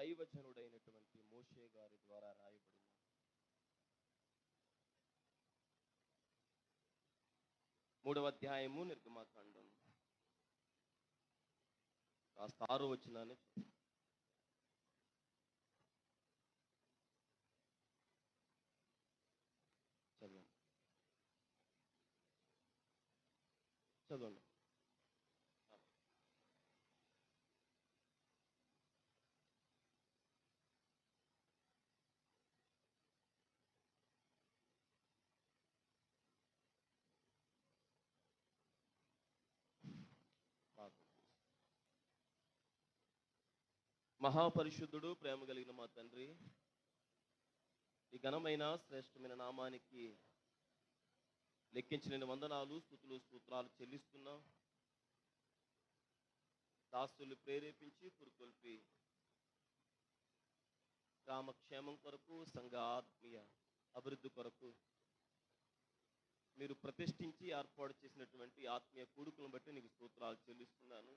దైవజనుడైనటువంటి మోషే గారి ద్వారా రాయబడిన 3వ అధ్యాయము నిర్గమాకాండం కాస్త 6వ వచనాన్ని చదవండి. చదవండి. మహాపరిశుద్ధుడు, ప్రేమ కలిగిన మా తండ్రి, ఈ ఘనమైన శ్రేష్టమైన నామానికి లెక్కించలేని వందనాలు, స్తుతులు, స్తోత్రాలు చెల్లిస్తున్నాం. దాసులు ప్రేరేపించి పురుకొల్పి గ్రామక్షేమం కొరకు, సంఘ ఆత్మీయ అభివృద్ధి కొరకు మీరు ప్రతిష్ఠించి ఏర్పాటు చేసినటువంటి ఆత్మీయ కూడుకులను బట్టి నీకు స్తోత్రాలు చెల్లిస్తున్నాను.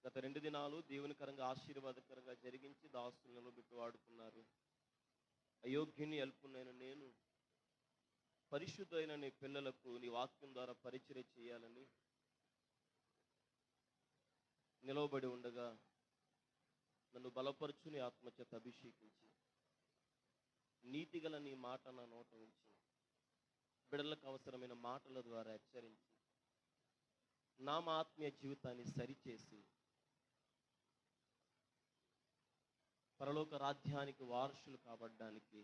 గత 2 దినాలు దేవునికరంగా ఆశీర్వాదకరంగా జరిగించి దాసులను బిట్టు వాడుకున్నారు. అయోగ్యుని అల్పునైన నేను పరిశుద్ధైన నీ పిల్లలకు నీ వాక్యం ద్వారా పరిచర్య చేయాలని నిలవబడి ఉండగా నన్ను బలపరచు, నీ ఆత్మచేత అభిషేకించి నీతిగల నీ మాట నా నోట ఉంచి బిడలకు అవసరమైన మాటల ద్వారా హెచ్చరించి నా ఆత్మీయ జీవితాన్ని సరిచేసి పరలోక రాజ్యానికి వారసులు కాబడ్డానికి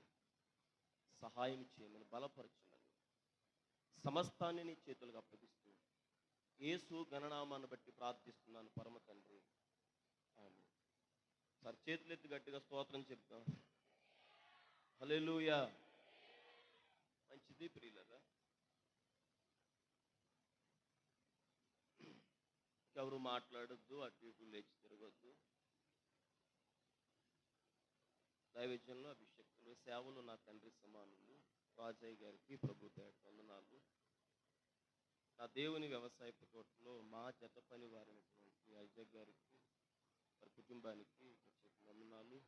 సహాయం చేయమని బలపరచుమని సమస్తాన్ని నీ చేతులకు అప్పగిస్తూ యేసు గణనామాన్ని బట్టి ప్రార్థిస్తున్నాను పరమ తండ్రి, ఆమేన్. సార్ చేతులెత్తి గట్టిగా స్తోత్రం చెప్తాం. హల్లెలూయా. మంచిది ప్రియులరా. ఎవరు మాట్లాడొద్దు, అటు ఇటు లేచి తిరగొద్దు. దైవజనులు, అభిషేక్తులు, సేవలు నా తండ్రి సమానులు రాజయ్య గారికి ప్రభు పేట వందనాలు. నా దేవుని వ్యవసాయపు తోటలో మా జత పని వారైనటువంటి అజయ్ గారికి, వారి కుటుంబానికి ప్రత్యేక వందనాలు.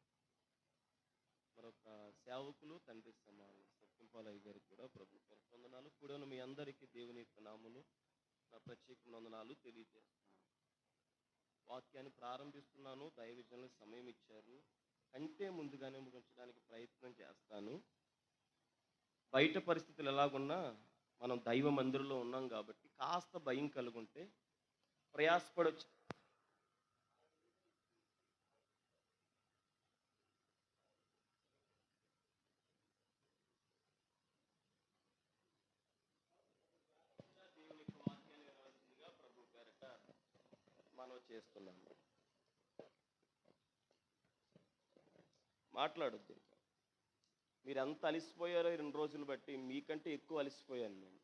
మరొక సేవకులు తండ్రి సమానులు సత్యంపాలయ్య గారికి కూడా ప్రభు పేట వందనాలు. కూడా మీ అందరికీ దేవుని యొక్క నామములు నా ప్రత్యేక వందనాలు తెలియజేస్తున్నాను. వాక్యాన్ని ప్రారంభిస్తున్నాను. దైవజనులు సమయం ఇచ్చారు అంటే ముందుగానే ముగించడానికి ప్రయత్నం చేస్తాను. బయట పరిస్థితులు ఎలాగున్నా మనం దైవ మందిరంలో ఉన్నాం కాబట్టి కాస్త భయం కలుగుంటే ప్రయాసపడవచ్చు. దేవుని యొక్క వాక్యాన్ని వినవలసిందిగా ప్రభు పేరట మనం చేస్తున్నాము. మాట్లాడొద్దు. మీరు ఎంత అలిసిపోయారో 2 రోజులు బట్టి మీకంటే ఎక్కువ అలిసిపోయాను నేను.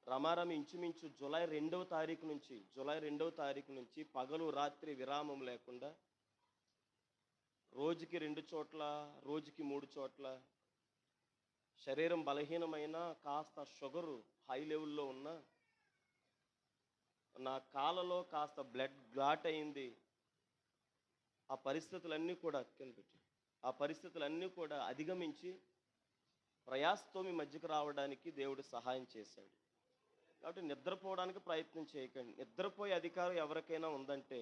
రమారమి ఇంచుమించు జూలై 2వ తారీఖు నుంచి పగలు రాత్రి విరామం లేకుండా రోజుకి 2 చోట్ల, రోజుకి 3 చోట్ల శరీరం బలహీనమైన, కాస్త షుగరు హై లెవెల్లో ఉన్న, నా కాళ్ళలో కాస్త బ్లడ్ గ్లాట్ అయింది. ఆ పరిస్థితులన్నీ కూడా అధిగమించి ప్రయాసతో మీ మధ్యకు రావడానికి దేవుడు సహాయం చేశాడు. కాబట్టి నిద్రపోవడానికి ప్రయత్నం చేయకండి. నిద్రపోయే అధికారం ఎవరికైనా ఉందంటే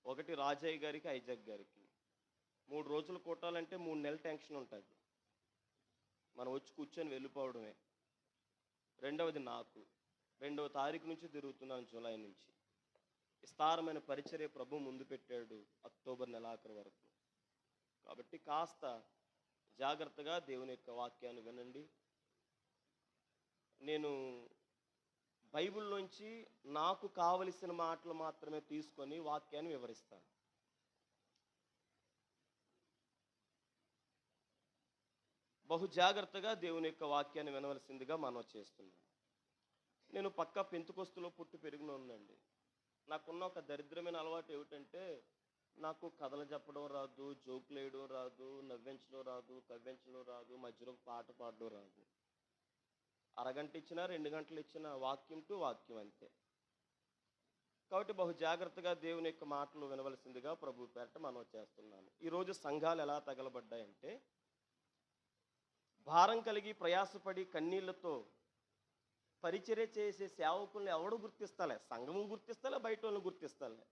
ఒకటి రాజయ్య గారికి, ఐజాక్ గారికి. 3 రోజులు కొట్టాలంటే 3 నెలల టెన్షన్ ఉంటుంది. మనం వచ్చి కూర్చొని వెళ్ళిపోవడమే. రెండవది నాకు 2వ తారీఖు నుంచి తిరుగుతున్నాను, జూలై నుంచి. విస్తారమైన పరిచర్య ప్రభు ముందు పెట్టాడు అక్టోబర్ నెలాఖరు వరకు. కాబట్టి కాస్త జాగ్రత్తగా దేవుని యొక్క వాక్యాన్ని వినండి. నేను బైబిల్లోంచి నాకు కావలసిన మాటలు మాత్రమే తీసుకొని వాక్యాన్ని వివరిస్తాను. బహు జాగ్రత్తగా దేవుని యొక్క వాక్యాన్ని వినవలసిందిగా మనం చేస్తున్నాం. నేను పక్కా పెంతుకొస్తులో పుట్టి పెరిగిన ఉందండి. నాకున్న ఒక దరిద్రమైన అలవాటు ఏమిటంటే నాకు కథలు చెప్పడం రాదు, జోకులు వేయడం రాదు, నవ్వించడం రాదు, కవ్వించడం రాదు, మధ్యలో పాట పాడడం రాదు. అరగంట ఇచ్చినా 2 గంటలు ఇచ్చినా వాక్యం టు వాక్యం అంతే. కాబట్టి బహు జాగ్రత్తగా దేవుని యొక్క మాటలు వినవలసిందిగా ప్రభు పేరట మనం చేస్తున్నాను. ఈరోజు సంఘాలు ఎలా తగలబడ్డాయంటే, భారం కలిగి ప్రయాసపడి కన్నీళ్లతో పరిచర్య చేసే సేవకుల్ని ఎవడు గుర్తిస్తలే, సంఘము గుర్తిస్తలే, బయట వాళ్ళని గుర్తిస్తలే.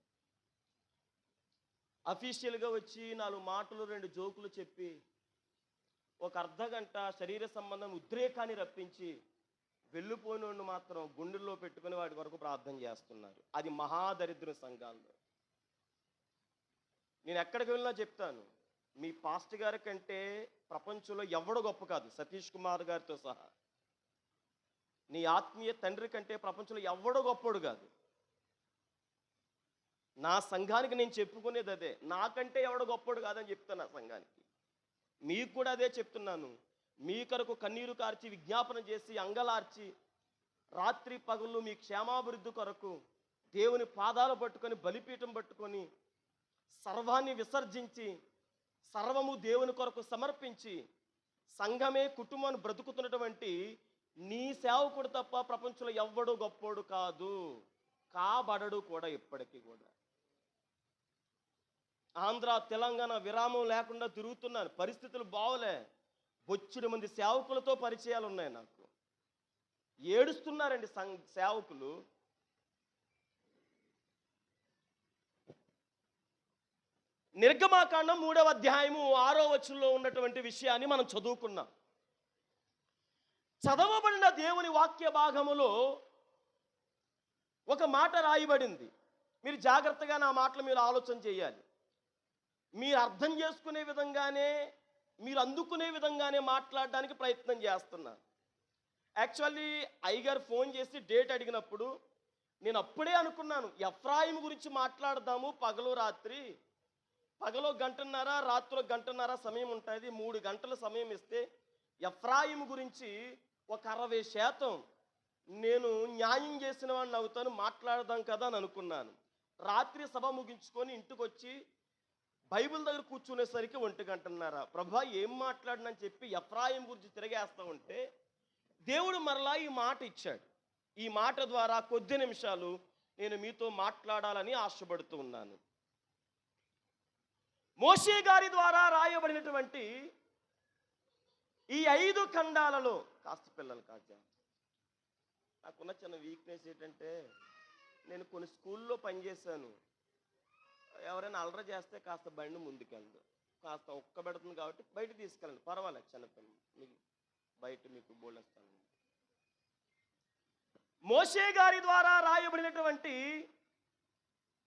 అఫీషియల్గా వచ్చి 4 మాటలు 2 జోకులు చెప్పి ఒక అర్ధగంట శరీర సంబంధం ఉద్రేకాన్ని రప్పించి వెళ్ళిపోయినోడిని మాత్రం గుండెల్లో పెట్టుకుని వాటి వరకు ప్రార్థన చేస్తున్నారు. అది మహాదరిద్ర సంఘాల్లో. నేను ఎక్కడికి వెళ్ళినా చెప్తాను, మీ పాస్టర్ గారి కంటే ప్రపంచంలో ఎవడు గొప్ప కాదు, సతీష్ కుమార్ గారితో సహా. నీ ఆత్మీయ తండ్రి కంటే ప్రపంచంలో ఎవడు గొప్పడు కాదు. నా సంఘానికి నేను చెప్పుకునేది అదే, నాకంటే ఎవడు గొప్పడు కాదని చెప్తాను నా సంఘానికి. మీకు కూడా అదే చెప్తున్నాను. మీ కొరకు కన్నీరు కార్చి విజ్ఞాపన చేసి అంగలార్చి రాత్రి పగళ్ళు మీ క్షేమాభివృద్ధి కొరకు దేవుని పాదాలు పట్టుకొని బలిపీఠం పట్టుకొని సర్వాన్ని విసర్జించి సర్వము దేవుని కొరకు సమర్పించి సంఘమే కుటుంబాన్ని బ్రతుకుతున్నటువంటి నీ సేవకుడు తప్ప ప్రపంచంలో ఎవ్వడు గొప్పోడు కాదు, కాబడడు కూడా. ఇప్పటికీ కూడా ఆంధ్ర తెలంగాణ విరామం లేకుండా తిరుగుతున్నాను. పరిస్థితులు బాగోలే. బొచ్చుడు మంది సేవకులతో పరిచయాలు ఉన్నాయి నాకు. ఏడుస్తున్నారండి సేవకులు. నిర్గమాకాండం 3వ అధ్యాయము 6వ వచనంలో ఉన్నటువంటి విషయాన్ని మనం చదువుకున్నాం. చదవబడిన దేవుని వాక్య భాగములో ఒక మాట రాయబడింది. మీరు జాగ్రత్తగా నా మాటలు మీరు ఆలోచన చేయాలి. మీరు అర్థం చేసుకునే విధంగానే, మీరు అందుకునే విధంగానే మాట్లాడడానికి ప్రయత్నం చేస్తున్నాను. యాక్చువల్లీ అయ్యగారు ఫోన్ చేసి డేట్ అడిగినప్పుడు నేను అప్పుడే అనుకున్నాను, ఎఫ్రాయిం గురించి మాట్లాడదాము. పగలో గంటన్నర, రాత్రిలో గంటన్నర సమయం ఉంటుంది. 3 గంటల సమయం ఇస్తే ఎఫ్రాయిం గురించి ఒక 60% నేను న్యాయం చేసిన వాడిని అవుతాను, మాట్లాడదాం కదా అని అనుకున్నాను. రాత్రి సభ ముగించుకొని ఇంటికి వచ్చి బైబిల్ దగ్గర కూర్చునేసరికి 1 గంటన్నర. ప్రభా ఏం మాట్లాడినని చెప్పి ఎఫ్రాయిం గురించి తిరిగేస్తా ఉంటే దేవుడు మరలా ఈ మాట ఇచ్చాడు. ఈ మాట ద్వారా కొద్ది నిమిషాలు నేను మీతో మాట్లాడాలని ఆశపడుతూ ఉన్నాను. మోషే గారి ద్వారా రాయబడినటువంటి ఈ 5 ఖండాలలో కాస్త పిల్లలు కాదు. నాకున్న చిన్న వీక్నెస్ ఏంటంటే, నేను కొన్ని స్కూల్లో పనిచేశాను. ఎవరైనా అలర చేస్తే కాస్త బండి ముందుకెళ్ళదు, కాస్త ఒక్క పెడుతుంది కాబట్టి బయట తీసుకెళ్ళండి, పర్వాలేదు. చిన్నపిల్లలు మీకు బయట మీకు బోలేస్తాను. మోషే గారి ద్వారా రాయబడినటువంటి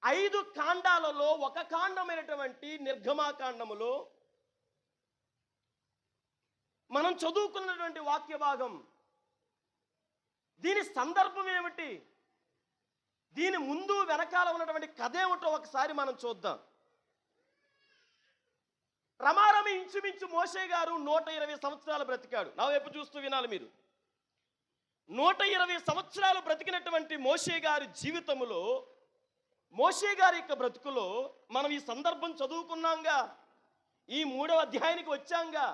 5 కాండాలలో ఒక కాండమైనటువంటి నిర్గమాకాండములో మనం చదువుకున్నటువంటి వాక్య భాగం, దీని సందర్భం ఏమిటి, దీని ముందు వెనకాల ఉన్నటువంటి కథ ఏమిటో ఒకసారి మనం చూద్దాం. రమారమి ఇంచుమించు మోషే గారు 120 సంవత్సరాలు బ్రతికాడు. నా వైపు చూస్తూ వినాలి మీరు. 120 సంవత్సరాలు బ్రతికినటువంటి మోషే గారి జీవితంలో, మోషే గారి యొక్క బ్రతుకులో మనం ఈ సందర్భం చదువుకున్నాంగా. ఈ 3వ అధ్యాయానికి వచ్చాంగా.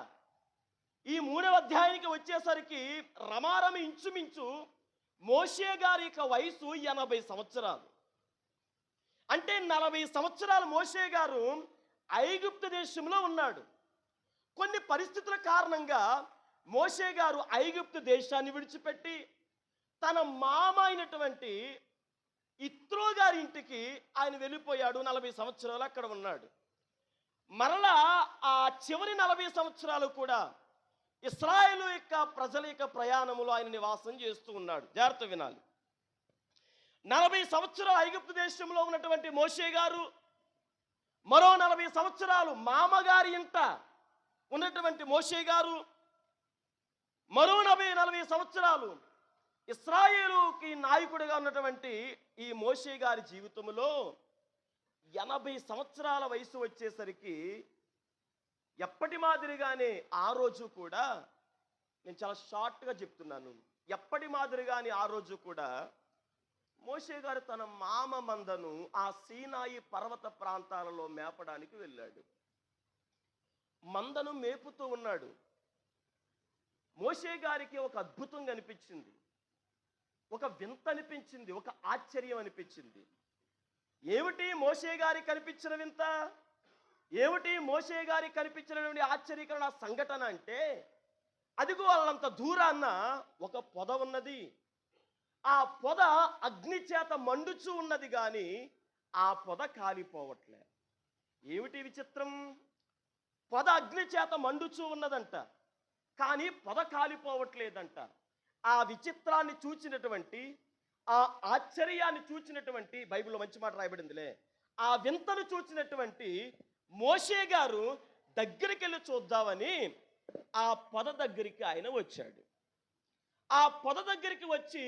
ఈ 3వ అధ్యాయానికి వచ్చేసరికి రమారమి ఇంచుమించు మోషే గారి యొక్క వయసు 80 సంవత్సరాలు. అంటే 40 సంవత్సరాలు మోషే గారు ఐగుప్తు దేశంలో ఉన్నాడు. కొన్ని పరిస్థితుల కారణంగా మోషే గారు ఐగుప్తు దేశాన్ని విడిచిపెట్టి తన మామ అయినటువంటి ఇత్రో గారి ఇంటికి ఆయన వెళ్ళిపోయాడు. 40 సంవత్సరాలు అక్కడ ఉన్నాడు. మరలా ఆ చివరి 40 సంవత్సరాలు కూడా ఇశ్రాయేలు యొక్క ప్రజల యొక్క ప్రయాణములో ఆయన నివాసం చేస్తూ ఉన్నాడు. జాగ్రత్త వినాలి. 40 సంవత్సరాలు ఐగుప్తు దేశంలో ఉన్నటువంటి మోషే గారు, మరో 40 సంవత్సరాలు మామగారి ఇంట ఉన్నటువంటి మోషే గారు, మరో 40 సంవత్సరాలు ఇశ్రాయేలుకి నాయకుడిగా ఉన్నటువంటి ఈ మోషే గారి జీవితంలో 80 సంవత్సరాల వయసు వచ్చేసరికి ఎప్పటి మాదిరిగానే ఆ రోజు కూడా, నేను చాలా షార్ట్గా చెప్తున్నాను, ఎప్పటి మాదిరిగానే ఆ రోజు కూడా మోషే గారు తన మామ మందను ఆ సీనాయి పర్వత ప్రాంతాలలో మేపడానికి వెళ్ళాడు. మందను మేపుతూ ఉన్నాడు. మోషే గారికి ఒక అద్భుతం అనిపించింది, ఒక వింత అనిపించింది, ఒక ఆశ్చర్యం అనిపించింది. ఏమిటి మోషే గారికి కనిపించిన వింత? ఏమిటి మోషే గారికి కనిపించినటువంటి ఆశ్చర్యకరమైన సంఘటన అంటే, అదిగో వాళ్ళంత దూరాన్న ఒక పొద ఉన్నది. ఆ పొద అగ్ని చేత మండుచూ ఉన్నది, కానీ ఆ పొద కాలిపోవట్లే. ఏమిటి విచిత్రం? పొద అగ్ని చేత మండుచూ ఉన్నదంట, కానీ పొద కాలిపోవట్లేదంట. ఆ విచిత్రాన్ని చూచినటువంటి, ఆ ఆశ్చర్యాన్ని చూచినటువంటి, బైబిల్లో మంచి మాట రాయబడిందిలే, ఆ వింతను చూచినటువంటి మోషే గారు దగ్గరికి వెళ్ళి చూద్దామని ఆ పొద దగ్గరికి ఆయన వచ్చాడు. ఆ పొద దగ్గరికి వచ్చి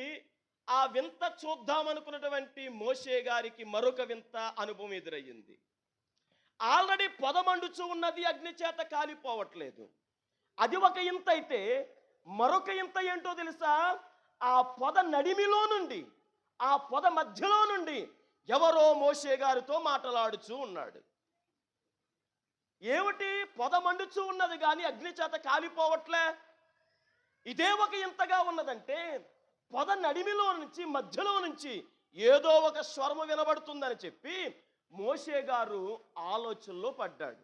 ఆ వింత చూద్దామనుకున్నటువంటి మోషే గారికి మరొక వింత అనుభవం ఎదురయ్యింది. ఆల్రెడీ పొద మండుచూ ఉన్నది, అగ్ని చేత కాలిపోవట్లేదు. అది ఒక ఇంత అయితే, మరొక ఇంత ఏంటో తెలుసా? ఆ పొద నడిమిలో నుండి, ఆ పొద మధ్యలో నుండి ఎవరో మోషే గారితో మాట్లాడుచూ ఉన్నాడు. ఏమిటి? పొద మండుచూ ఉన్నది కానీ అగ్ని చేత కాలిపోవట్లే. ఇదే ఒక ఇంతగా ఉన్నదంటే, పొద నడిమిలో నుంచి, మధ్యలో నుంచి ఏదో ఒక స్వరము వినబడుతుందని చెప్పి మోషే గారు ఆలోచనలో పడ్డాడు.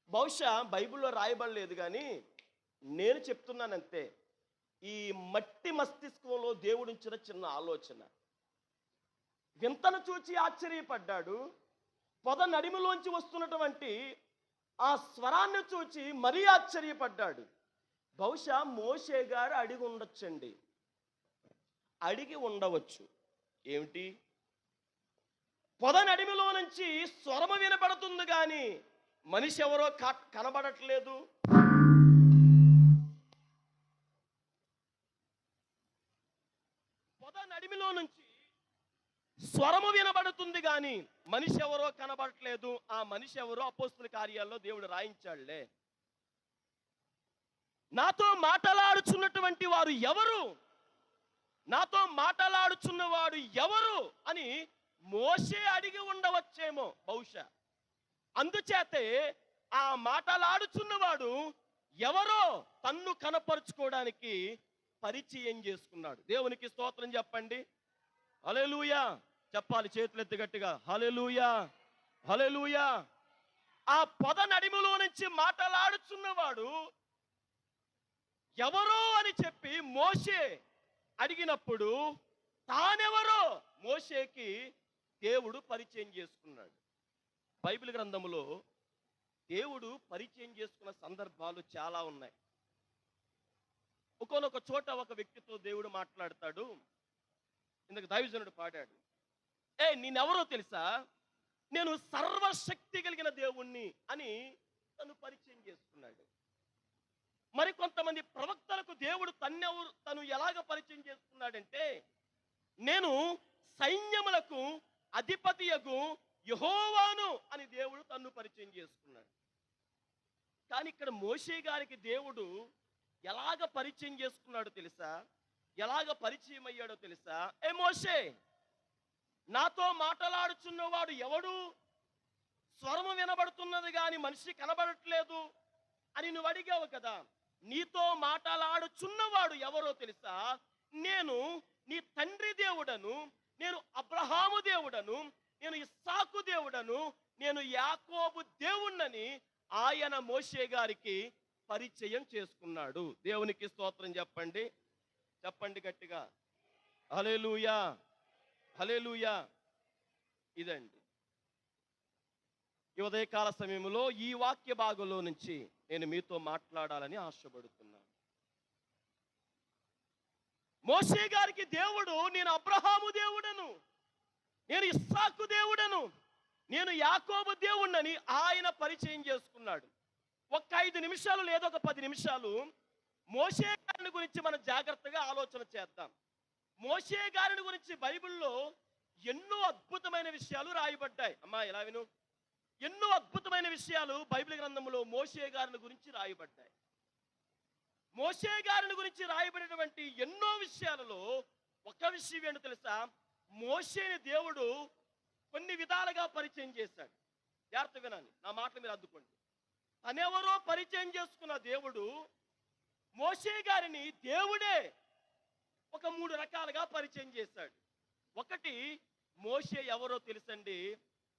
బహుశా బైబిల్లో రాయబడలేదు, కానీ నేను చెప్తున్నానంతే. ఈ మట్టి మస్తిష్కంలో దేవుడించిన చిన్న ఆలోచన. వింతను చూచి ఆశ్చర్యపడ్డాడు. పొద నడిమిలోంచి వస్తున్నటువంటి ఆ స్వరాన్ని చూచి మరీ ఆశ్చర్యపడ్డాడు. బహుశా మోషే గారు అడిగి ఉండొచ్చండి, అడిగి ఉండవచ్చు. ఏమిటి? పొద నడిమిలో నుంచి స్వరము వినపడుతుంది, కానీ మనిషి ఎవరో కనబడట్లేదు. పొద నడిమిలో నుంచి స్వరము వినబడుతుంది, కానీ మనిషి ఎవరో కనబడట్లేదు. ఆ మనిషి ఎవరో అపోస్తుల కార్యాల్లో దేవుడు రాయించాడులే. నాతో మాట్లాడుచున్నటువంటి వారు ఎవరు, నాతో మాట్లాడుచున్నవాడు ఎవరు అని మోషే అడిగి ఉండవచ్చేమో బహుశా. అందుచేతే ఆ మాట్లాడుచున్నవాడు ఎవరో తన్ను కనపరుచుకోవడానికి పరిచయం చేసుకున్నాడు. దేవునికి స్తోత్రం చెప్పండి. హల్లెలూయా చెప్పాలి, చేతులెత్తి గట్టిగా హల్లెలూయా, హల్లెలూయా. ఆ పొద నడిములో నుంచి మాట్లాడుచున్నవాడు ఎవరో అని చెప్పి మోషే అడిగినప్పుడు తానెవరో మోషేకి దేవుడు పరిచయం చేసుకున్నాడు. బైబిల్ గ్రంథములో దేవుడు పరిచయం చేసుకున్న సందర్భాలు చాలా ఉన్నాయి. ఒక్కొక్క చోట ఒక వ్యక్తితో దేవుడు మాట్లాడతాడు. ఇందుకు దైవజనుడు పాడాడు, నేనెవరో తెలుసా, నేను సర్వశక్తి కలిగిన దేవుణ్ణి అని తను పరిచయం చేసుకున్నాడు. మరి కొంతమంది ప్రవక్తలకు దేవుడు తను ఎలాగ పరిచయం చేసుకున్నాడంటే, నేను సైన్యములకు అధిపతియగు యెహోవాను అని దేవుడు తన్ను పరిచయం చేసుకున్నాడు. కానీ ఇక్కడ మోషే గారికి దేవుడు ఎలాగ పరిచయం చేసుకున్నాడో తెలుసా? ఎలాగ పరిచయం అయ్యాడో తెలుసా? మోషే, నాతో మాట్లాడుచున్నవాడు ఎవడు? స్వరము వినబడుతున్నది కానీ మనిషి కనబడట్లేదు అని నువ్వు అడిగావు కదా. నీతో మాట్లాడుచున్నవాడు ఎవరో తెలుసా? నేను నీ తండ్రి దేవుడను, నేను అబ్రహాము దేవుడను, నేను ఇస్సాకు దేవుడను, నేను యాకోబు దేవుణ్ణని ఆయన మోషే గారికి పరిచయం చేసుకున్నాడు. దేవునికి స్తోత్రం చెప్పండి, చెప్పండి గట్టిగా హల్లెలూయా, హల్లెలూయా. ఇదండి ఈ ఉదయకాల సమయంలో ఈ వాక్య భాగంలో నుంచి నేను మీతో మాట్లాడాలని ఆశపడుతున్నాను. మోషే గారికి దేవుడు నేను అబ్రహాము దేవుడను, నేను ఇస్సాకు దేవుడను, నేను యాకోబు దేవుణ్ణని ఆయన పరిచయం చేసుకున్నాడు. ఒక 5 నిమిషాలు లేదా ఒక 10 నిమిషాలు మోషే గారిని గురించి మనం జాగ్రత్తగా ఆలోచన చేద్దాం. మోషే గారిని గురించి బైబిల్లో ఎన్నో అద్భుతమైన విషయాలు రాయబడ్డాయి. అమ్మా ఇలా విను, ఎన్నో అద్భుతమైన విషయాలు బైబిల్ గ్రంథంలో మోషే గారిని గురించి రాయబడ్డాయి. మోషే గారిని గురించి రాయబడినటువంటి ఎన్నో విషయాలలో ఒక విషయం ఏంటో తెలుసా? మోషేని దేవుడు కొన్ని విధాలుగా పరిచయం చేశాడు. జాగ్రత్త వినాలి, నా మాటలు మీరు అద్దుకోండి. తనెవరో పరిచయం చేసుకున్న దేవుడు మోషే గారిని దేవుడే ఒక 3 రకాలుగా పరిచయం చేశాడు. ఒకటి, మోషే ఎవరో తెలుసండి?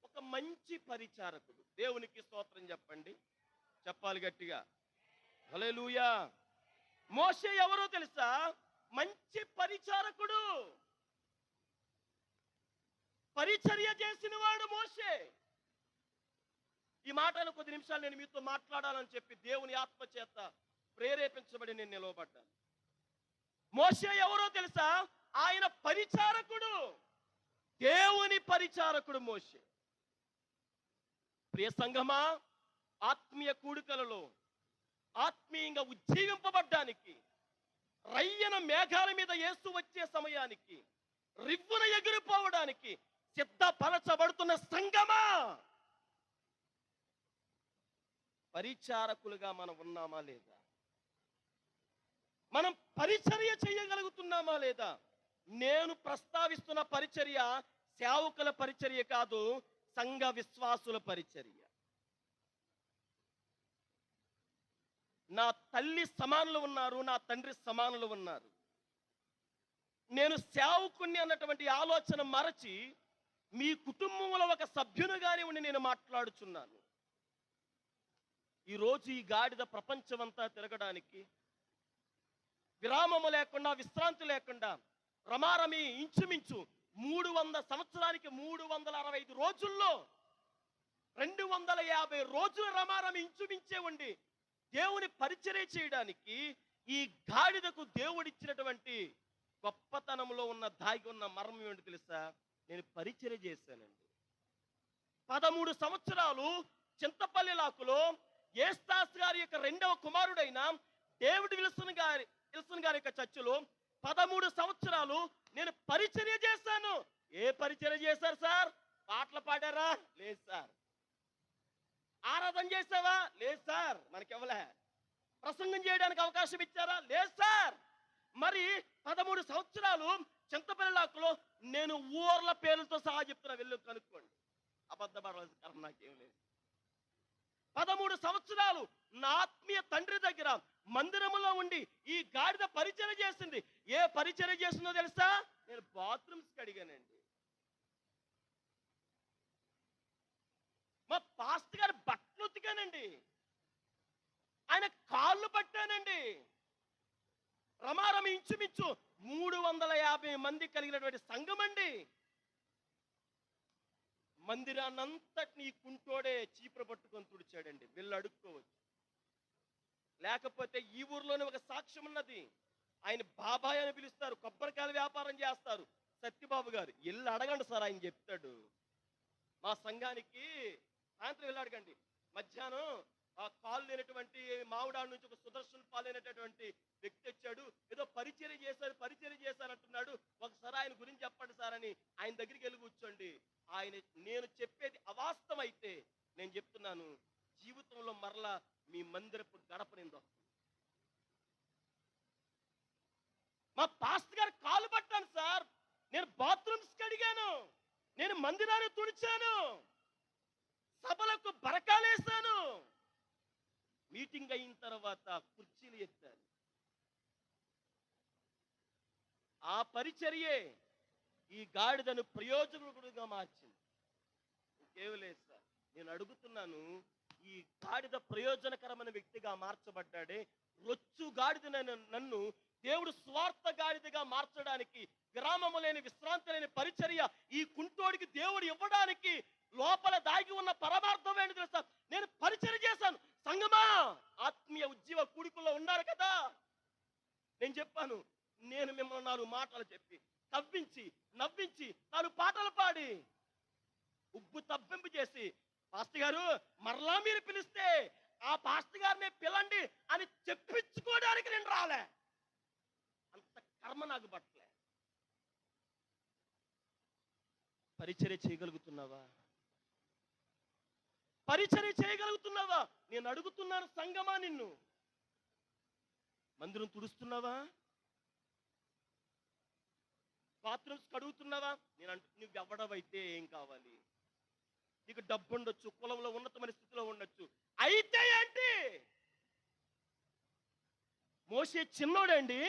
ఒక మంచి పరిచారకుడు. దేవునికి స్తోత్రం చెప్పండి. చెప్పాలి గట్టిగా. హల్లెలూయా. మోషే ఎవరో తెలుసా? మంచి పరిచారకుడు. పరిచర్య చేసిన వాడు మోషే. ఈ మాటను కొద్ది నిమిషాలు నేను మీతో మాట్లాడాలని చెప్పి దేవుని ఆత్మ చేత ప్రేరేపించబడి నేను నిలవబడ్డాను. మోషే ఎవరో తెలుసా? ఆయన పరిచారకుడు, దేవుని పరిచారకుడు మోషే. ప్రియ సంఘమా, ఆత్మీయ కూడికలలో ఆత్మీయంగా ఉజ్జీవింపబడ్డానికి, రయ్యన మేఘాల మీద యేసు వచ్చే సమయానికి రివ్వున ఎగిరిపోవడానికి సిద్ధపరచబడుతున్న సంఘమా, పరిచారకులుగా మనం ఉన్నామా లేదా? మనం పరిచర్య చేయగలుగుతున్నామా లేదా? నేను ప్రస్తావిస్తున్న పరిచర్య సేవకుల పరిచర్య కాదు, సంఘ విశ్వాసుల పరిచర్య. నా తల్లి సమానులు ఉన్నారు, నా తండ్రి సమానులు ఉన్నారు. నేను సేవకుణ్ణి అన్నటువంటి ఆలోచన మరచి మీ కుటుంబంలో ఒక సభ్యునిగానే ఉండి నేను మాట్లాడుచున్నాను. ఈరోజు ఈ గాడిద ప్రపంచమంతా తిరగడానికి విరామము లేకుండా, విశ్రాంతి లేకుండా రమారమి ఇంచుమించు 300 సంవత్సరానికి 365 రోజుల్లో 250 రోజుల రమారమి ఇంచుమించే ఉండి దేవుని పరిచర్య చేయడానికి ఈ గాడిదకు దేవుడిచ్చినటువంటి గొప్పతనంలో ఉన్న దాగి ఉన్న మర్మం ఏంటి తెలుసా? నేను పరిచర్య చేశానండి. 13 సంవత్సరాలు చింతపల్లి లాకులో ఏస్తాస్ గారి యొక్క 2వ కుమారుడైన డేవిడ్ విల్సన్ గారి యొక్క చర్చిలో 13 సంవత్సరాలు నేను పరిచర్య చేశాను. ఏ పరిచర్య చేశారు సార్? పాటలు పాడారా? లేదు సార్. ఆరాధన చేసావా? లేదు సార్. మనకెవలే ప్రసంగం చేయడానికి అవకాశం ఇచ్చారా? లేదు సార్. మరి 13 సంవత్సరాలు చింతపల్లిలాకులో నేను ఊర్ల పేర్లతో సహా చెప్తున్నా, వెళ్ళి కనుక్కోండి. అబద్ధపడాల్సిన కారణం నాకేం లేదు. 13 సంవత్సరాలు నా ఆత్మీయ తండ్రి దగ్గర మందిరములో ఉండి ఈ గాడిద పరిచర్య చేసింది. ఏ పరిచర్య చేసిందో తెలుసా? నేను బాత్రూమ్స్ కడిగానండి. మా పాస్టర్ గారి బట్టలు ఉతికానండి. ఆయన కాళ్ళు పట్టానండి. రమారమి ఇంచుమించు 350 మంది కలిగినటువంటి సంఘం అండి. మందిరాన్నంతటిని కుంటోడే చీపుర పట్టుకొని తుడిచాడండి. వెళ్ళి అడుక్కోవచ్చు. లేకపోతే ఈ ఊర్లోనే ఒక సాక్ష్యం ఉన్నది. ఆయన బాబాయ్ అని పిలుస్తారు, కొబ్బరికాయల వ్యాపారం చేస్తారు. సత్యబాబు గారు వెళ్ళి అడగండి సార్, ఆయన చెప్తాడు. మా సంఘానికి సాయంత్రం వెళ్ళి అడగండి. మధ్యాహ్నం ఆ కాలు లేనటువంటి మామిడాడు నుంచి ఒక సుదర్శన్ పాలైనటువంటి వ్యక్తి వచ్చాడు. ఏదో పరిచర్య చేశారు అంటున్నాడు. ఒకసారి ఆయన గురించి చెప్పండి సార్ అని ఆయన దగ్గరికి వెళ్ళి కూర్చోండి. ఆయన నేను చెప్పేది అవాస్తవం అయితే నేను చెప్తున్నాను, జీవితంలో మరలా మీ మందిరపు గడప నిందో. మా పాస్టర్ గారు కాలు పట్టాను సార్, నేను బాత్రూమ్స్ కడిగాను, నేను మందిరాన్ని తుడిచాను, సభలకు బరకాలేశాను, మీటింగ్ అయిన తర్వాత కుర్చీలు ఎత్తాను. ఆ పరిచర్యే ఈ గాడిదను ప్రయోజకుడుగా మార్చింది. ఇంకేం లేదు సార్. నేను అడుగుతున్నాను, ఈ గాడిద ప్రయోజనకరమైన వ్యక్తిగా మార్చబడ్డాడే, రొచ్చు గాడిద నన్ను దేవుడు స్వార్థ గాడిదగా మార్చడానికి, విరామము లేని విశ్రాంతి లేని పరిచర్య ఈ కుంటోడికి దేవుడు ఇవ్వడానికి లోపల దాగి ఉన్న పరమార్థం ఏంటి తెలుసా? నేను పరిచర్య చేశాను. సంగమా, ఆత్మీయ ఉజ్జీవ కూడికల్లో ఉన్నారు కదా. నేను చెప్పాను, నేను మిమ్మల్ని 4 మాటలు చెప్పి తవ్వించి నవ్వించి 4 పాటలు పాడి ఉబ్బు తవ్వింపు చేసి, పాస్టర్ గారు మరలా మీరు పిలిస్తే ఆ పాస్టర్ గారిని పిలండి అని చెప్పించుకోవడానికి నేను రాలే. అంత కర్మ నాకు పట్టలే. పరిచర్య చేయగలుగుతున్నావా? పరిచర్య చేయగలుగుతున్నావా? నేను అడుగుతున్నాను సంగమా, నిన్ను మందిరం తుడుస్తున్నావా? బాత్రూమ్స్ కడుగుతున్నావా? నేను నువ్వు ఎవడవైతే ఏం కావాలి? నీకు డబ్బు ఉండొచ్చు, కులంలో ఉన్నతమైన స్థితిలో ఉండొచ్చు, అయితే ఏంటి? మోషే చిన్నోడండి.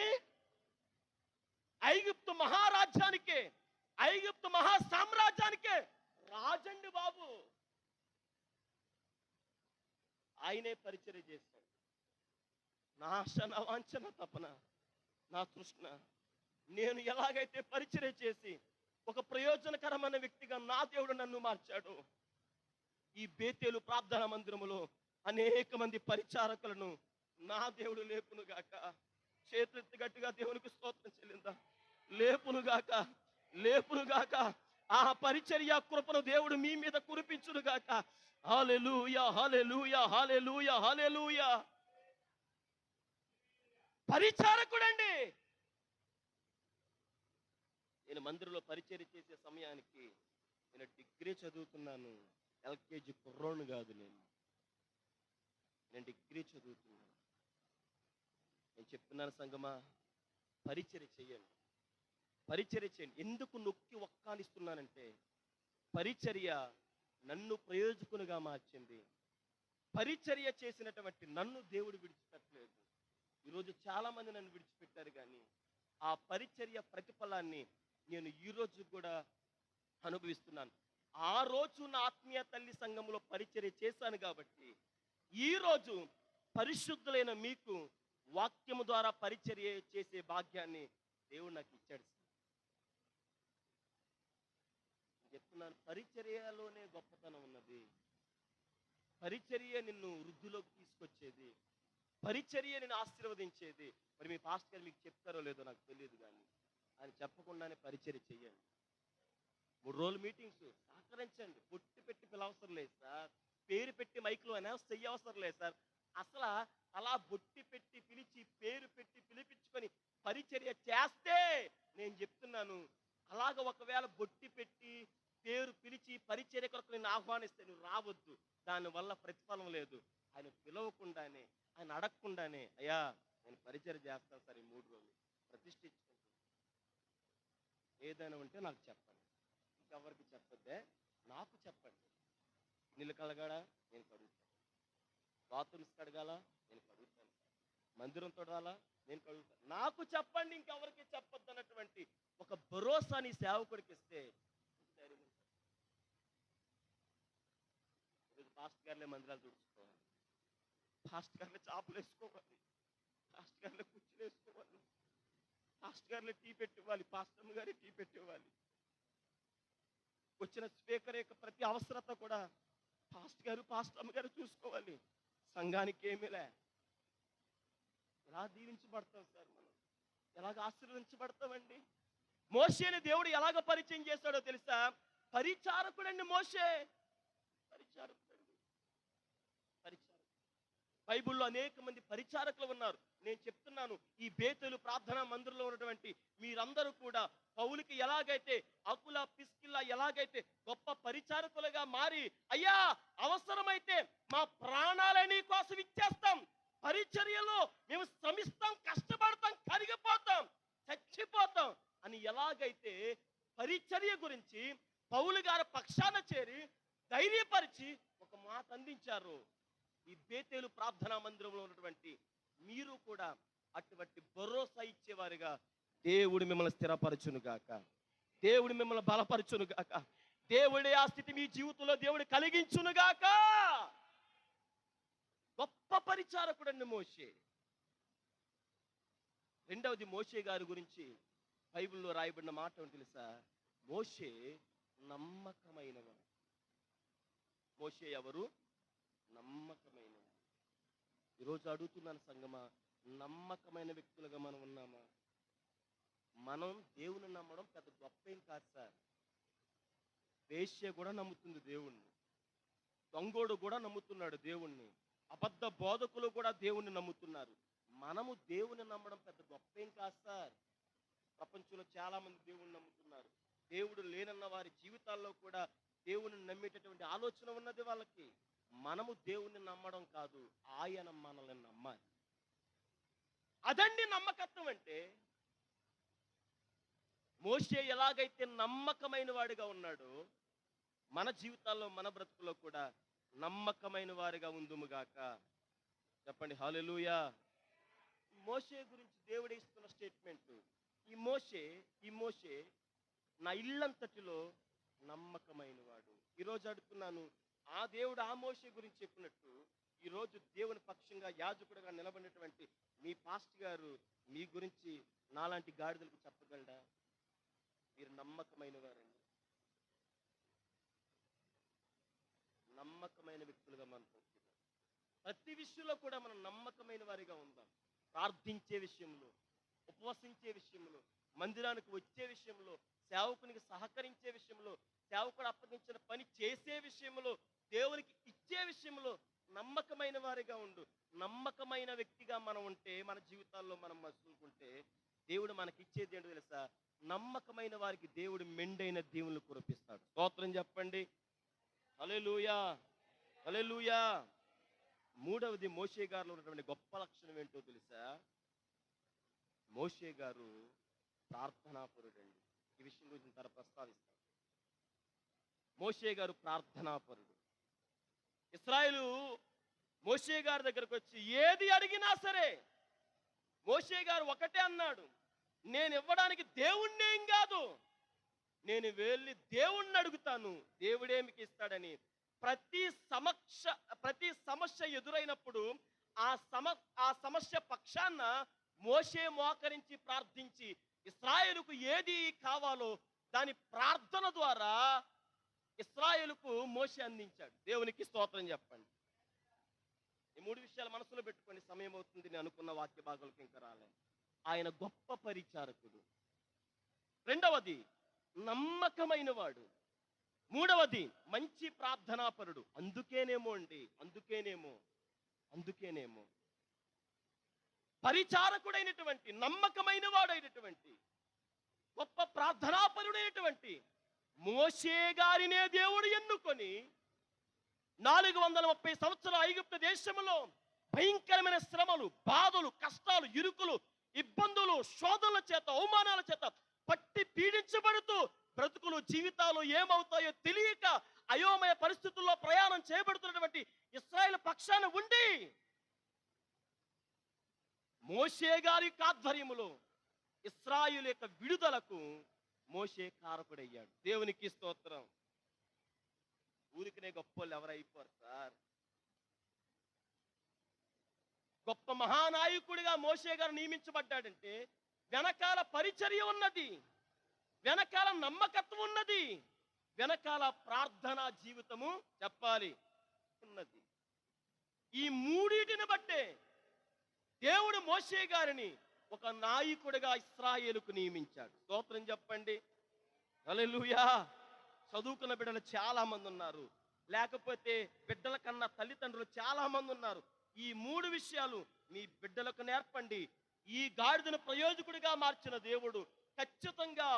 ఐగుప్తు మహారాజ్యానికే ఐగుప్తు మహా సామ్రాజ్యానికే రాజండి బాబు. ఆయనే పరిచర్య చేశాడు. నా ఆశ, నా వాంఛన, తపన, నా తృష్ణ, నేను ఎలాగైతే పరిచర్య చేసి ఒక ప్రయోజనకరమైన వ్యక్తిగా నా దేవుడు నన్ను మార్చాడు, ఈ బేతేలు ప్రార్థనా మందిరములో అనేక మంది పరిచారకులను నా దేవుడు లేపును గాక. చేతులెత్తి గట్టిగా దేవునికి స్తోత్రం చెల్లిందా. లేపును గాక, లేపును గాక. ఆ పరిచర్య కృపను దేవుడు మీ మీద కురిపించును గాక. హల్లెలూయా, హల్లెలూయా, హల్లెలూయా, హల్లెలూయా. పరిచారకుడండి. నేను మందిరంలో పరిచర్య చేసే సమయానికి నేను డిగ్రీ చదువుతున్నాను. ఎల్కేజీ కుర్రోను కాదు, నేను డిగ్రీ చదువుతున్నాను. నేను చెప్తున్నాను సంగమా, పరిచర్య చెయ్యండి, పరిచర్య చేయండి. ఎందుకు నొక్కి ఒక్కానిస్తున్నానంటే, పరిచర్య నన్ను ప్రయోజకునిగా మార్చింది. పరిచర్య చేసినటువంటి నన్ను దేవుడు విడిచిపెట్టలేదు. ఈరోజు చాలా మంది నన్ను విడిచిపెట్టారు, కానీ ఆ పరిచర్య ప్రతిఫలాన్ని నేను ఈరోజు కూడా అనుభవిస్తున్నాను. ఆ రోజు నా ఆత్మీయ తల్లి సంఘంలో పరిచర్య చేశాను కాబట్టి ఈరోజు పరిశుద్ధులైన మీకు వాక్యము ద్వారా పరిచర్య చేసే భాగ్యాన్ని దేవుడు నాకు ఇచ్చాడు. చెప్తున్నాను, పరిచర్యలోనే గొప్పతనం ఉన్నది. పరిచర్య నిన్ను వృద్ధిలోకి తీసుకొచ్చేది, పరిచర్య నిన్ను ఆశీర్వదించేది. మరి మీ పాస్టర్ గారు మీకు చెప్తారో లేదో నాకు తెలియదు, కానీ ఆయన చెప్పకుండానే పరిచర్య చెయ్యండి. 3 రోజులు మీటింగ్స్ సహకరించండి. పొట్టి పెట్టి పిలవసరం లేదు సార్, పేరు పెట్టి మైక్లో అనౌన్స్ చెయ్యవసరం లేదు సార్. అసలు అలా బొట్టి పెట్టి పిలిచి పేరు పెట్టి పిలిపించుకొని పరిచర్య చేస్తే, నేను చెప్తున్నాను, అలాగ ఒకవేళ బొట్టి పెట్టి పేరు పిలిచి పరిచర్య కొరకు నేను ఆహ్వానిస్తే నువ్వు రావద్దు. దానివల్ల ప్రతిఫలం లేదు. ఆయన పిలవకుండానే, ఆయన అడగకుండానే, అయ్యా నేను పరిచర్య చేస్తాను సార్ ఈ 3 రోజులు, ప్రతిష్ఠించుకుంటాను, ఏదైనా ఉంటే నాకు చెప్పండి, ఇంకెవరికి చెప్పొద్దే, నాకు చెప్పండి. నీళ్ళు కడగాడా, నేను కడుగుతాను. బాత్రూమ్స్ కడగాల, నేను కడుగుతాను. మందిరం తొడాలా, నేను కడుగుతాను. నాకు చెప్పండి, ఇంకెవరికి చెప్పొద్దు అన్నటువంటి ఒక భరోసాని సేవకుడికి ఇస్తే పాస్టర్ గారులే మందిరాలు తుడుచుకోవాలి, పాస్టర్ గారులే చాపలు వేసుకోవాలి, పాస్టర్ గారులే కుర్చీలు వేసుకోవాలి, పాస్టర్ గారులే టీ పెట్టివ్వాలి, పాస్టర్ గారే టీ పెట్టివ్వాలి. వచ్చిన స్పీకర్ యొక్క ప్రతి అవసరత కూడా పాస్టర్ గారు చూసుకోవాలి. సంఘానికి ఏమీలే. ఎలా దీవించబడతాం సార్ మనం, ఎలాగ ఆశీర్వదించబడతామండి. మోషేని దేవుడు ఎలాగ పరిచయం చేశాడో తెలుసా? పరిచారకుడండి మోషే, పరిచారకుడండి. బైబిల్లో అనేక మంది పరిచారకులు ఉన్నారు. నేను చెప్తున్నాను, ఈ బేతేలు ప్రార్థనా మందిరంలో ఉన్నటువంటి మీరందరూ కూడా పౌలుకి ఎలాగైతే అకుల పిస్కిల్లా ఎలాగైతే గొప్ప పరిచారకులుగా మారి, అయ్యా అవసరమైతే మా ప్రాణాలని కోసం ఇచ్చేస్తాం, పరిచర్యలో మేము శ్రమిస్తాం, కష్టపడతాం, కరిగిపోతాం, చచ్చిపోతాం అని ఎలాగైతే పరిచర్య గురించి పౌలు గారి పక్షాన చేరి ధైర్యపరిచి ఒక మాట అందించారు, ఈ బేతేలు ప్రార్థనా మందిరంలో ఉన్నటువంటి మీరు కూడా అటువంటి భరోసా ఇచ్చేవారుగా దేవుడు మిమ్మల్ని స్థిరపరచును గాక, దేవుడు మిమ్మల్ని బలపరచును గాక, దేవుడి ఆ స్థితి మీ జీవితంలో దేవుడు కలిగించును గాక. గొప్ప పరిచారకుడండి మోషే. రెండవది, మోషే గారి గురించి బైబిల్లో రాయబడిన మాట ఏంటి తెలుసా? మోషే నమ్మకమైనవాడు. మోషే ఎవరు? నమ్మకమైనవాడు. ఈరోజు అడుగుతున్నాను సంగమా, నమ్మకమైన వ్యక్తులుగా మనం ఉన్నామా? మనం దేవుని నమ్మడం పెద్ద గొప్ప ఏం కాదు సార్. వేశ్య కూడా నమ్ముతుంది దేవుణ్ణి, దొంగోడు కూడా నమ్ముతున్నాడు దేవుణ్ణి, అబద్ధ బోధకులు కూడా దేవుణ్ణి నమ్ముతున్నారు. మనము దేవుని నమ్మడం పెద్ద గొప్ప ఏం కాదు సార్. ప్రపంచంలో చాలా మంది దేవుణ్ణి నమ్ముతున్నారు. దేవుడు లేనన్న వారి జీవితాల్లో కూడా దేవుని నమ్మేటటువంటి ఆలోచన ఉన్నది వాళ్ళకి. మనము దేవుణ్ణి నమ్మడం కాదు, ఆయన మనల్ని నమ్మాలి. అదండి నమ్మకత్వం అంటే. మోషే ఎలాగైతే నమ్మకమైన వాడిగా ఉన్నాడో, మన జీవితాల్లో మన బ్రతుకులో కూడా నమ్మకమైన వారిగా ఉందుముగాక. చెప్పండి హల్లెలూయా. మోషే గురించి దేవుడు ఇస్తున్న స్టేట్మెంట్, ఈ మోషే నా ఇల్లంతటిలో నమ్మకమైన వాడు. ఈరోజు అడుగుతున్నాను, ఆ దేవుడు ఆ మోషే గురించి చెప్పినట్టు ఈరోజు దేవుని పక్షంగా యాజకుడిగా నిలబడినటువంటి మీ పాస్ట్ గారు మీ గురించి నాలాంటి గాడిదలకు చెప్పగలడా? మీరు నమ్మకమైన వారండి. నమ్మకమైన వ్యక్తులుగా మనం ప్రతి విషయంలో కూడా మనం నమ్మకమైన వారిగా ఉందాం. ప్రార్థించే విషయంలో, ఉపవసించే విషయంలో, మందిరానికి వచ్చే విషయంలో, సేవకునికి సహకరించే విషయంలో, సేవకుడు అప్పగించిన పని చేసే విషయంలో, దేవునికి ఇచ్చే విషయంలో నమ్మకమైన వారిగా ఉండు. నమ్మకమైన వ్యక్తిగా మనం ఉంటే, మన జీవితాల్లో మనం మసులుకుంటే దేవుడు మనకి ఇచ్చేది ఏంటో తెలుసా? నమ్మకమైన వారికి దేవుడు మెండైన దీవులను కురిపిస్తాడు. స్తోత్రం చెప్పండి. హల్లెలూయా, హల్లెలూయా. మూడవది, మోషే గారిలో ఉన్నటువంటి గొప్ప లక్షణం ఏంటో తెలుసా? మోషే గారు ప్రార్థనాపరుడండి. ఈ విషయం గురించి తర్వాత ప్రస్తావిస్తాను. మోషే గారు ప్రార్థనాపరుడు. ఇశ్రాయేలు మోషే గారి దగ్గరకు వచ్చి ఏది అడిగినా సరే మోషే గారు ఒకటే అన్నాడు, నేను ఇవ్వడానికి దేవుణ్ణేం కాదు, నేను వెళ్ళి దేవుణ్ణి అడుగుతాను, దేవుడేమికి ఇస్తాడని. ప్రతి సమస్య ఎదురైనప్పుడు ఆ సమస్య పక్షాన మోషే మోకరించి ప్రార్థించి ఇశ్రాయేలుకు ఏది కావాలో దాని ప్రార్థన ద్వారా ఇశ్రాయేలుకు మోషే అందించాడు. దేవునికి స్తోత్రం చెప్పండి. ఈ మూడు విషయాలు మనసులో పెట్టుకొని, సమయం అవుతుంది, నేను అనుకున్న వాక్య భాగాలకు ఇంకా రాలే. ఆయన గొప్ప పరిచారకుడు. రెండవది, నమ్మకమైన వాడు. మూడవది, మంచి ప్రార్థనాపరుడు. అందుకేనేమో పరిచారకుడైనటువంటి, నమ్మకమైన వాడైనటువంటి, గొప్ప ప్రార్థనాపరుడైనటువంటి మోషే గారినే దేవుడు ఎన్నుకొని 430 సంవత్సరాల ఐగుప్తు దేశంలో భయంకరమైన శ్రమలు, బాధలు, కష్టాలు, ఇరుకులు, ఇబ్బందులు, శోధనల చేత, అవమానాల చేత పట్టి పీడించబడుతూ బ్రతుకులు, జీవితాలు ఏమవుతాయో తెలియక అయోమయ పరిస్థితుల్లో ప్రయాణం చేయబడుతున్నటువంటి ఇశ్రాయేలు పక్షాన ఉండి మోషే గారి ఆధ్వర్యములో ఇశ్రాయేలు యొక్క విడుదలకు మోషే కారకుడయ్యాడు. దేవునికి స్తోత్రం. ఊరికనే గొప్పోళ్ళు ఎవరైపోరు సార్. గొప్ప మహానాయకుడిగా మోషే గారు నియమించబడ్డాడంటే వెనకాల పరిచర్య ఉన్నది, వెనకాల నమ్మకత్వం ఉన్నది, వెనకాల ప్రార్థనా జీవితము చెప్పాలి ఉన్నది. ఈ మూడింటిని బట్టే దేవుడు మోషే గారిని ఒక నాయకుడిగా ఇశ్రాయేలుకు నియమించాడు. స్తోత్రం చెప్పండి. హల్లెలూయా. చదువుకున్న బిడ్డలు చాలా మంది ఉన్నారు, లేకపోతే బిడ్డల కన్నా తల్లిదండ్రులు చాలా మంది ఉన్నారు. ఈ మూడు విషయాలు మీ బిడ్డలకు నేర్పండి. ఈ గాడిదను ప్రయోజకుడిగా మార్చిన దేవుడు ఖచ్చితంగా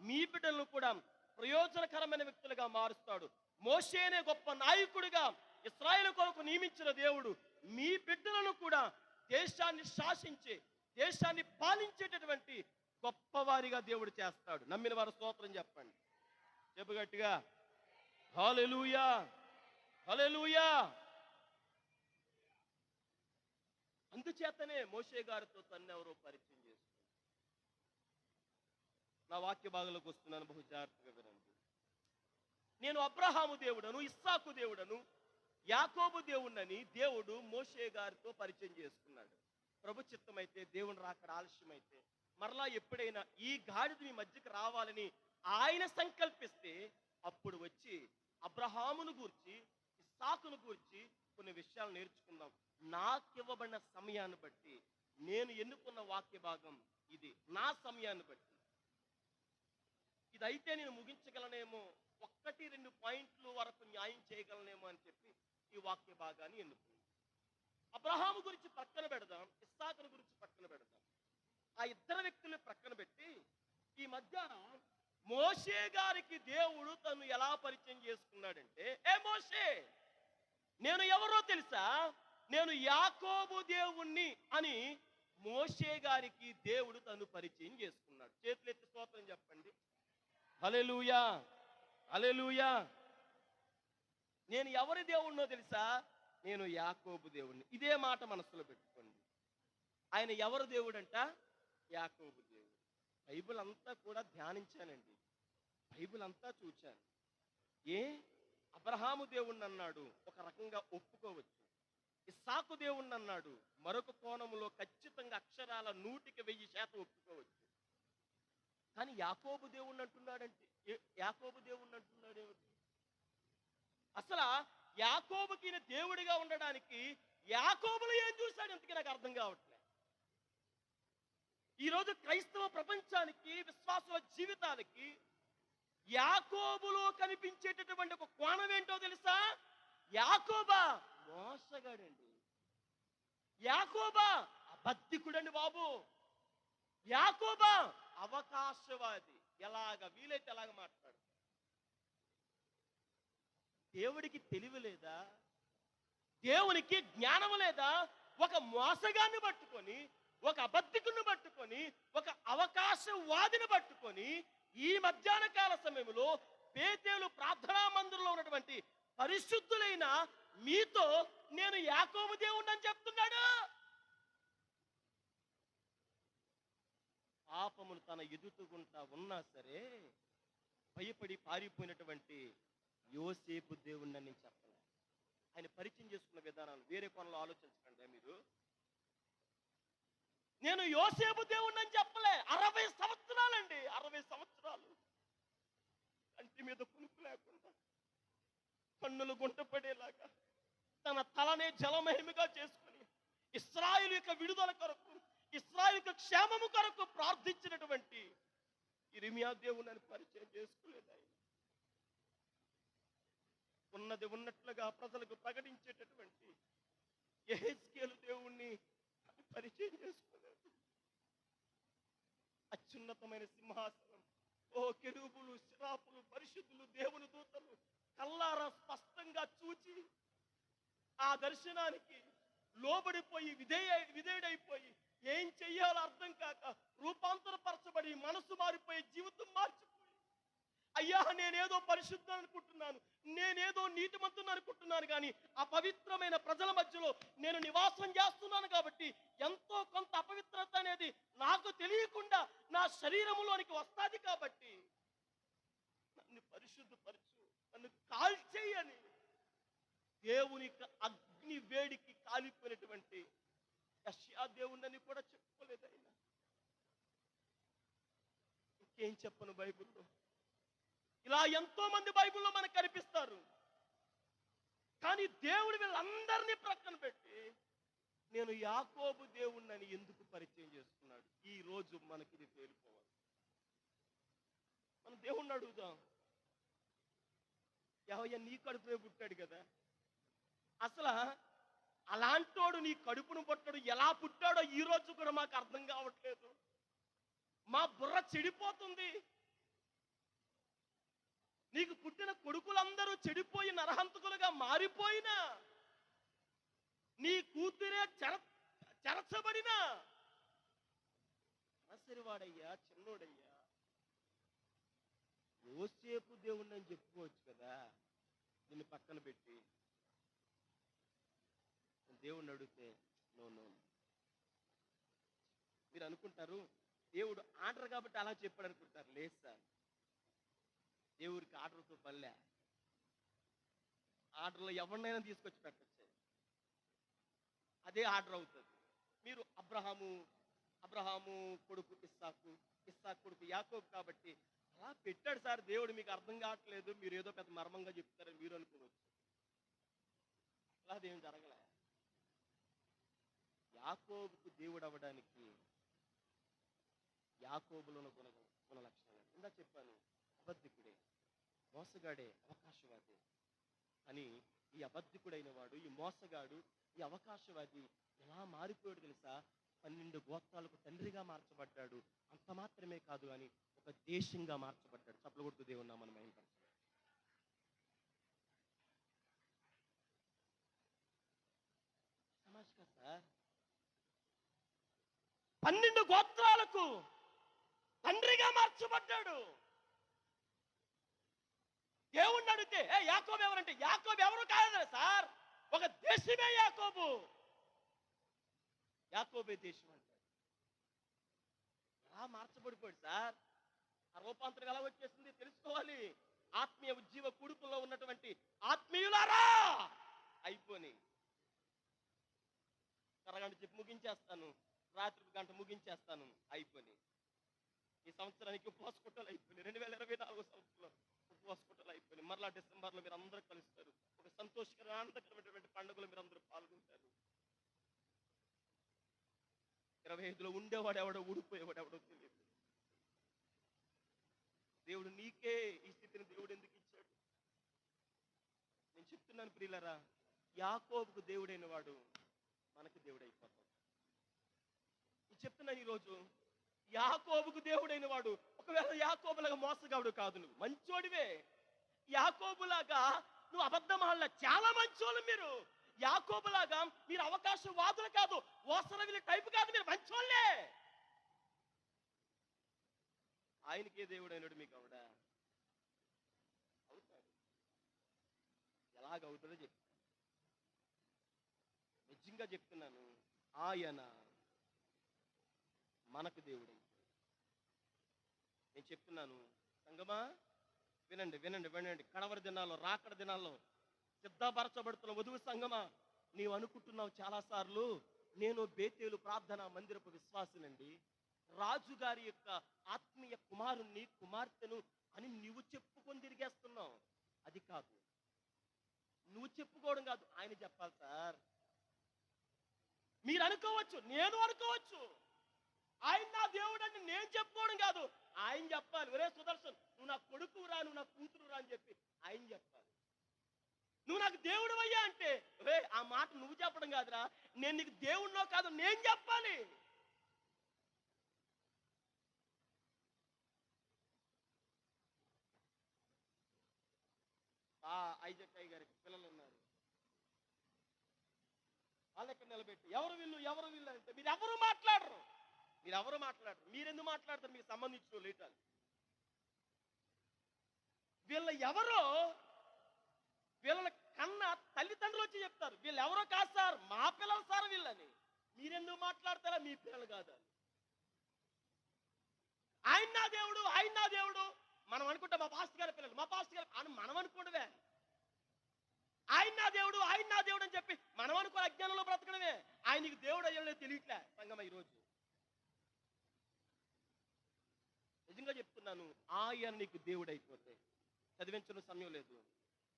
మీ బిడ్డలను కూడా ప్రయోజనకరమైన వ్యక్తులుగా మారుస్తాడు. మోషేనే గొప్ప నాయకుడిగా ఇశ్రాయేలు కొరకు నియమించిన దేవుడు మీ బిడ్డలను కూడా దేశాన్ని శాసించే, దేశాన్ని పాలించేటటువంటి గొప్పవారిగా దేవుడు చేస్తాడు. నమ్మిన వారు స్తోత్రం చెప్పండి. చెప్పు గట్టిగా, హల్లెలూయా, హల్లెలూయా. అందుచేతనే మోషే గారితో తన్నెవరో పరిచయం చేస్తున్నారు. నా వాక్య భాగంలోకి వస్తున్నాను, బహు జాగ్రత్తగా వినండి. నేను అబ్రహాము దేవుడను, ఇస్సాకు దేవుడను, యాకోబు దేవుడని దేవుడు మోషే గారితో పరిచయం చేసుకున్నాడు. ప్రభు చిత్తమైతే, దేవుని రాకడ ఆలస్యమైతే, మరలా ఎప్పుడైనా ఈ గాడిద మీ మధ్యకి రావాలని ఆయన సంకల్పిస్తే అప్పుడు వచ్చి అబ్రహామును గూర్చి, ఇస్సాకును గూర్చి కొన్ని విషయాలు నేర్చుకుందాం. నాకివ్వబడిన సమయాన్ని బట్టి, నేను ఎన్నుకున్న వాక్య భాగం ఇది, నా సమయాన్ని బట్టి ఇదైతే నేను ముగించగలనేమో, 1-2 పాయింట్లు వరకు న్యాయం చేయగలనేమో అని చెప్పి ఈ వాక్య భాగాన్ని ఎన్నుకున్నాను. అబ్రహాము గురించి పక్కన పెడదాం, ఇస్సాకును గురించి పక్కన పెడదాం. ఆ ఇద్దరు వ్యక్తులు ప్రక్కన పెట్టి ఈ మధ్యాహ్నం మోషే గారికి దేవుడు తను ఎలా పరిచయం చేసుకున్నాడంటే, ఏ మోషే, నేను ఎవరో తెలుసా? నేను యాకోబు దేవుణ్ణి అని మోషే గారికి దేవుడు తను పరిచయం చేసుకున్నాడు. చేతులెత్తి స్తోత్రం చెప్పండి. హల్లెలూయా, హల్లెలూయా. నేను ఎవరి దేవుణ్ణో తెలుసా? నేను యాకోబు దేవుణ్ణి. ఇదే మాట మనసులో పెట్టుకోండి. ఆయన ఎవరు దేవుడంట? యాకోబు దేవుడు. బైబిల్ అంతా కూడా ధ్యానించానండి. బైబిల్ అంతా చూచాను. ఏ అబ్రహాము దేవుణ్ణి అన్నాడు, ఒక రకంగా ఒప్పుకోవచ్చు. ఇస్సాకు దేవుణ్ణి అన్నాడు, మరొక కోణంలో ఖచ్చితంగా అక్షరాల 100% ఒప్పుకోవచ్చు. కానీ యాకోబు దేవుణ్ణి అంటున్నాడంటే యాకోబు దేవుణ్ణి అంటున్నాడు ఏమిటి? అసలు యాకోబుకి ఈయన దేవుడిగా ఉండడానికి యాకోబులో ఏం చూశాడు ఇంతకీ నాకు అర్థం కావట్లేదు. ఈరోజు క్రైస్తవ ప్రపంచానికి, విశ్వాసుల జీవితాలకి యాకోబులో కనిపించేటటువంటి ఒక కోణం ఏంటో తెలుసా? యాకోబా మోసగాడండి, యాకోబా అబద్ధికుడండి బాబు, యాకోబా అవకాశవాది, ఎలాగ వీలైతే ఎలాగ మాట్లాడు. దేవుడికి తెలివి లేదా? దేవునికి జ్ఞానం లేదా? ఒక మోసగాన్ని పట్టుకొని, ఒక అబద్ధికుని పట్టుకొని, ఒక అవకాశవాదిని పట్టుకొని ఈ మధ్యాహ్న కాల సమయంలో పేతేలు ప్రార్థనా మందిరంలో ఉన్నటువంటి పరిశుద్ధులైన మీతో నేను యాకోబు దేవుణ్ణి అని చెప్తున్నాడు. పాపమును తన ఎదుగుకుంటా ఉన్నా సరే భయపడి పారిపోయినటువంటి యోసేపు దేవుణ్ణి నేను చెప్పలే. ఆయన పరిచయం చేసుకున్న విధానాలు వేరే కొనలో ఆలోచించకండి మీరు. నేను యోసేపు దేవుణ్ణి అని చెప్పలే. 60 సంవత్సరాలండి, 60 సంవత్సరాలు కంటి మీద కునుకు లేకుండా, కన్నులు గుంటపడేలాగా తన తలనే జలమహిమగా చేసుకుని ఇశ్రాయేలు యొక్క విడుదల కొరకు, ఇశ్రాయేలు యొక్క క్షేమము కొరకు ప్రార్థించినటువంటి ఇర్మియా దేవుని పరిచయం చేసుకోలేదు ఆయన. ఉన్నది ఉన్నట్లుగా ప్రజలకు ప్రకటించేటటువంటి యెహెజ్కేలు దేవుణ్ణి పరిచయం చేసుకోలేదు. అత్యున్నతమైన సింహాసనం, ఓ కెరూబులు, శిరాపులు, పరిశుద్ధులు, దేవుని దూతలు కల్లారా స్పష్టంగా చూచి ఆ దర్శనానికి లోబడిపోయి విధేయుడైపోయి ఏం చెయ్యాలో అర్థం కాక రూపాంతరపరచబడి మనసు మారిపోయి జీవితం మార్చిపోయి, అయ్యా నేనేదో పరిశుద్ధం అనుకుంటున్నాను, నేనేదో నీతిమంతుని అనుకుంటున్నాను, కానీ అపవిత్రమైన ప్రజల మధ్యలో నేను నివాసం చేస్తున్నాను కాబట్టి ఎంతో కొంత అపవిత్రత అనేది నాకు తెలియకుండా నా శరీరంలోనికి వస్తుంది, కాబట్టి నన్ను పరిశుద్ధపరచు, నన్ను కాల్చేయని దేవుని అగ్ని వేడికి కాలిపోయినటువంటి యెషయా దేవుణ్ణి కూడా చెప్పుకోలేదు ఆయన. ఇంకేం చెప్పను బైబిల్లో? ఇలా ఎంతో మంది బైబిల్లో మనకు కనిపిస్తారు. కానీ దేవుడు వీళ్ళందరినీ ప్రక్కన పెట్టి నేను యాకోబు దేవుణ్ణి ఎందుకు పరిచయం చేసుకున్నాడు? ఈ రోజు మనకి ఇది తేలిపోవాలి. మనం దేవుణ్ణి అడుగుదాం, యెహోవా నీ కడుపునే పుట్టాడు కదా, అసలు అలాంటోడు నీ కడుపును పుట్టాడు, ఎలా పుట్టాడో ఈ రోజు కూడా మాకు అర్థం కావట్లేదు. మా బుర్ర చెడిపోతుంది. నీకు పుట్టిన కొడుకులందరూ చెడిపోయి నరహంతకులుగా మారిపోయినా, నీ కూతురే చెరచబడినా, అనసరివాడయ్యా, చిన్నోడయ్యా, యోసేపు దేవుణ్ణి అని చెప్పుకోవచ్చు కదా. నిన్ను పక్కన పెట్టి దేవుణ్ణి అడిగితే నో నో. మీరు అనుకుంటారు దేవుడు ఆర్డర్ కాబట్టి అలా చెప్పాడు అనుకుంటారు. లేదు సార్, దేవుడికి ఆర్డర్తో పనిలే. ఆర్డర్లో ఎవరినైనా తీసుకొచ్చి పెట్టచ్చు, అదే ఆర్డర్ అవుతుంది. మీరు అబ్రహాము కొడుకు ఇస్సాకు, ఇస్సాకు కొడుకు యాకోబు కాబట్టి అలా పెట్టాడు సార్ దేవుడు, మీకు అర్థం కావట్లేదు, మీరు ఏదో పెద్ద మర్మంగా చెప్తారని మీరు అనుకోవచ్చు. అలా అదేం జరగలే. యాకోబుకు దేవుడు అవ్వడానికి యాకోబులో గుణ లక్షణాలు ఇందా చెప్పాను. అబద్ధికుడే, మోసగాడే, అవకాశవాది అని. ఈ అబద్ధికుడైన వాడు, ఈ మోసగాడు, ఈ అవకాశవాది ఎలా మారిపోయాడు తెలుసా? 12 గోత్రాలకు తండ్రిగా మార్చబడ్డాడు. అంత మాత్రమే కాదు అని ఒక దేశంగా మార్చబడ్డాడు. చప్పలు కొడుతూ దేవుని నామమున మహిమపరచండి. సమాజంగా సార్ 12 గోత్రాలకు తండ్రిగా మార్చబడ్డాడు. దేవుణ్ణి అడిగితే యాకోబు ఎవరంటే, యాకోబు ఎవరు కాదు సార్, ఒక దేశమే యాకోబు. యాకోబే దేశం అంటారు. ఎలా మార్చబడిపోయాడు సార్. ఆ రూపాంతరం ఎలా వచ్చేసింది తెలుసుకోవాలి. ఆత్మీయ ఉజ్జీవ కుడుపులో ఉన్నటువంటి ఆత్మీయులారా అయిపోని అరగంట చెప్పి ముగించేస్తాను, రాత్రికి గంట ముగించేస్తాను, అయిపోయి ఈ సంవత్సరానికి ఉపవాస కుట్టాలు అయిపోయినాయి. 2024 సంవత్సరంలో ఉపవాస కుట్టాలు అయిపోయినాయి. మరలా డిసెంబర్లో మీరు అందరూ కలుస్తారు. ఒక సంతోషకరమైనటువంటి పండుగలు మీరు అందరూ పాల్గొంటారు. 25లో ఉండేవాడు ఎవడో, ఊడిపోయేవాడు ఎవడో తెలియదు. దేవుడు నీకే ఈ స్థితిని దేవుడు ఎందుకు ఇచ్చాడు? నేను చెప్తున్నాను ప్రియులరా, యాకోబుకు దేవుడైన వాడు మనకు దేవుడైపోతాడు. నేను చెప్తున్నాను ఈరోజు, యాకోబుకు దేవుడైన వాడు, ఒకవేళ యాకోబులాగా మోసగాడు కాదు, నువ్వు మంచోడివే. యాకోబులాగా నువ్వు అబద్ధమాడలే, చాలా మంచోళ్ళు మీరు. యాకోబులాగా మీరు అవకాశవాదులు కాదు, ఓసరవిల టైపు కాదు, మీరు మంచోళ్ళే. ఆయనకే దేవుడైనడు మీకు అవుడా? అవుతాడు. ఎలాగవుతుందో చెప్తాను, నిజంగా చెప్తున్నాను. ఆయన మనకు దేవుడై, నేను చెప్తున్నాను సంగమా, వినండి వినండి వినండి. కడవరి దినాల్లో, రాకడ దినాల్లో సిద్ధపరచబడుతున్న వధువు సంగమా, నీవు అనుకుంటున్నావు చాలాసార్లు నేను బేతేలు ప్రార్థనా మందిరపు విశ్వాసినండి, రాజుగారి యొక్క ఆత్మీయ కుమారుణ్ణి కుమార్తెను అని నువ్వు చెప్పుకొని తిరిగేస్తున్నావు. అది కాదు, నువ్వు చెప్పుకోవడం కాదు, ఆయన చెప్పాలి. సార్ మీరు అనుకోవచ్చు, నేను అనుకోవచ్చు, ఆయన నా దేవుడు అని నేను చెప్పుకోవడం కాదు, ఆయన చెప్పాలి. ఒరే సుదర్శన్, నువ్వు నా కొడుకు రా, నువ్వు నా కూతురు రా అని చెప్పి ఆయన చెప్పాలి. నువ్వు నాకు దేవుడు అయ్యా అంటే, ఒరే ఆ మాట నువ్వు చెప్పడం కాదురా, నేను నీకు దేవుడినో కాదు నేను చెప్పాలి. ఐజక్కయ్య గారికి పిల్లలు ఉన్నారు, వాళ్ళకి నిలబెట్టి ఎవరు వీళ్ళు ఎవరు వీళ్ళు అంటే మీరు ఎవరు మాట్లాడరు, మీరెందుకు మాట్లాడతారు? మీకు సంబంధించిన లేటాలు వీళ్ళ ఎవరో, వీళ్ళ కన్న తల్లిదండ్రులు వచ్చి చెప్తారు వీళ్ళు ఎవరో కాదు సార్, మా పిల్లలు సార్ వీళ్ళని. మీరెందుకు మాట్లాడతారా? మీ పిల్లలు కాదా? ఆయన నా దేవుడు, ఆయన నా దేవుడు మనం అనుకుంటాం, మా పాస్టర్ గారి పిల్లలు, మా పాస్టర్ గారు అని మనం అనుకోవడమే. ఆయన నా దేవుడు, ఆయన నా దేవుడు అని చెప్పి మనం అనుకో అజ్ఞానంలో బ్రతకడమే. ఆయనకి దేవుడు అయ్యో తెలియట్లే సంగమ. ఈరోజు నిజంగా చెప్తున్నాను, ఆయన నీకు దేవుడు అయిపోతే చదివించిన సమయం లేదు.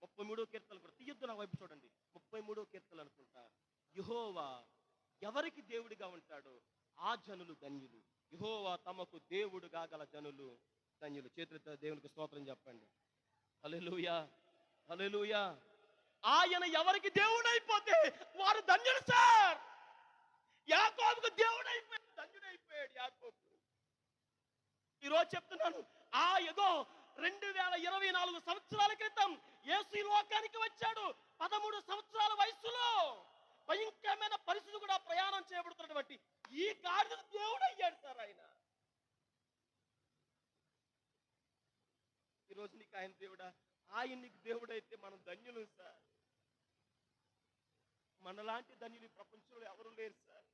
33వ కీర్తనలు కూడా తీయొద్దు, నా వైపు చూడండి. 33వ కీర్తనలు అనుకుంటా. యెహోవా ఎవరికి దేవుడిగా ఉంటాడో ఆ జనులు ధన్యులు, యెహోవా తమకు దేవుడుగా గల జనులు ధన్యులు. చేతులతో దేవునికి స్తోత్రం చెప్పండి. హల్లెలూయా, హల్లెలూయా. ఆయన ఎవరికి దేవుడైపోతే వారు ధన్యులు సార్. యాకోబుకు దేవుడైపోయాడు, ధన్యుడైపోయాడు యాకోబు. ఈరోజు చెప్తున్నాను, ఏదో 2024 సంవత్సరాల క్రితం యేసు ఈ లోకానికి వచ్చాడు. 13 సంవత్సరాల వయసులో భయంకరమైన పరిస్థితి కూడా ప్రయాణం చేయబడుతున్నటువంటి ఈ గాడిద దేవుడు అయ్యాడు సార్ ఆయన. ఈరోజు నీకు ఆయన దేవుడా? ఆయన నీకు దేవుడైతే మనం ధన్యులు సార్. మనలాంటి ధన్యులు ప్రపంచంలో ఎవరు లేరు సార్.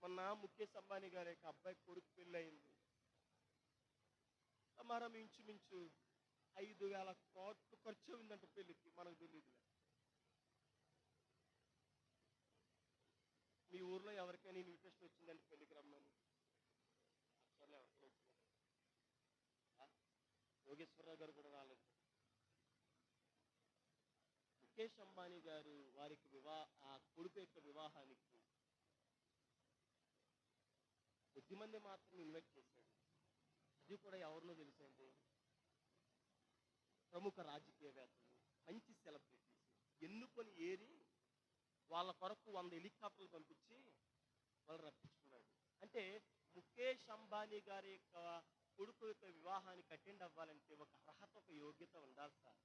మొన్న ముఖేష్ అంబానీ గారి యొక్క అబ్బాయి కొడుకు పెళ్ళి అయింది. సమారం ఇంచుమించు 5,000 కోట్లు ఖర్చు అయిందంట పెళ్లికి, మనకు తెలియదు. మీ ఊర్లో ఎవరికైనా ఇన్విటేషన్ వచ్చిందంటే పెళ్లికి రమ్మని? యోగేశ్వరరావు గారు కూడా రాలేదు. ముఖేష్ అంబానీ గారు వారికి ఆ కొడుకు యొక్క వివాహానికి కొద్దిమంది మాత్రం ఇన్వైట్ చేశాడు. అది కూడా ఎవరినో తెలుసండి, ప్రముఖ రాజకీయవేత్తలు, మంచి సెలబ్రిటీస్ ఎన్నుకొని ఏరి వాళ్ళ కొరకు 100 హెలికాప్టర్లు పంపించి వాళ్ళు రప్పించుకున్నాడు. అంటే ముఖేష్ అంబానీ గారి యొక్క కొడుకు యొక్క వివాహానికి అటెండ్ అవ్వాలంటే ఒక అర్హత, ఒక యోగ్యత ఉండాలి సార్.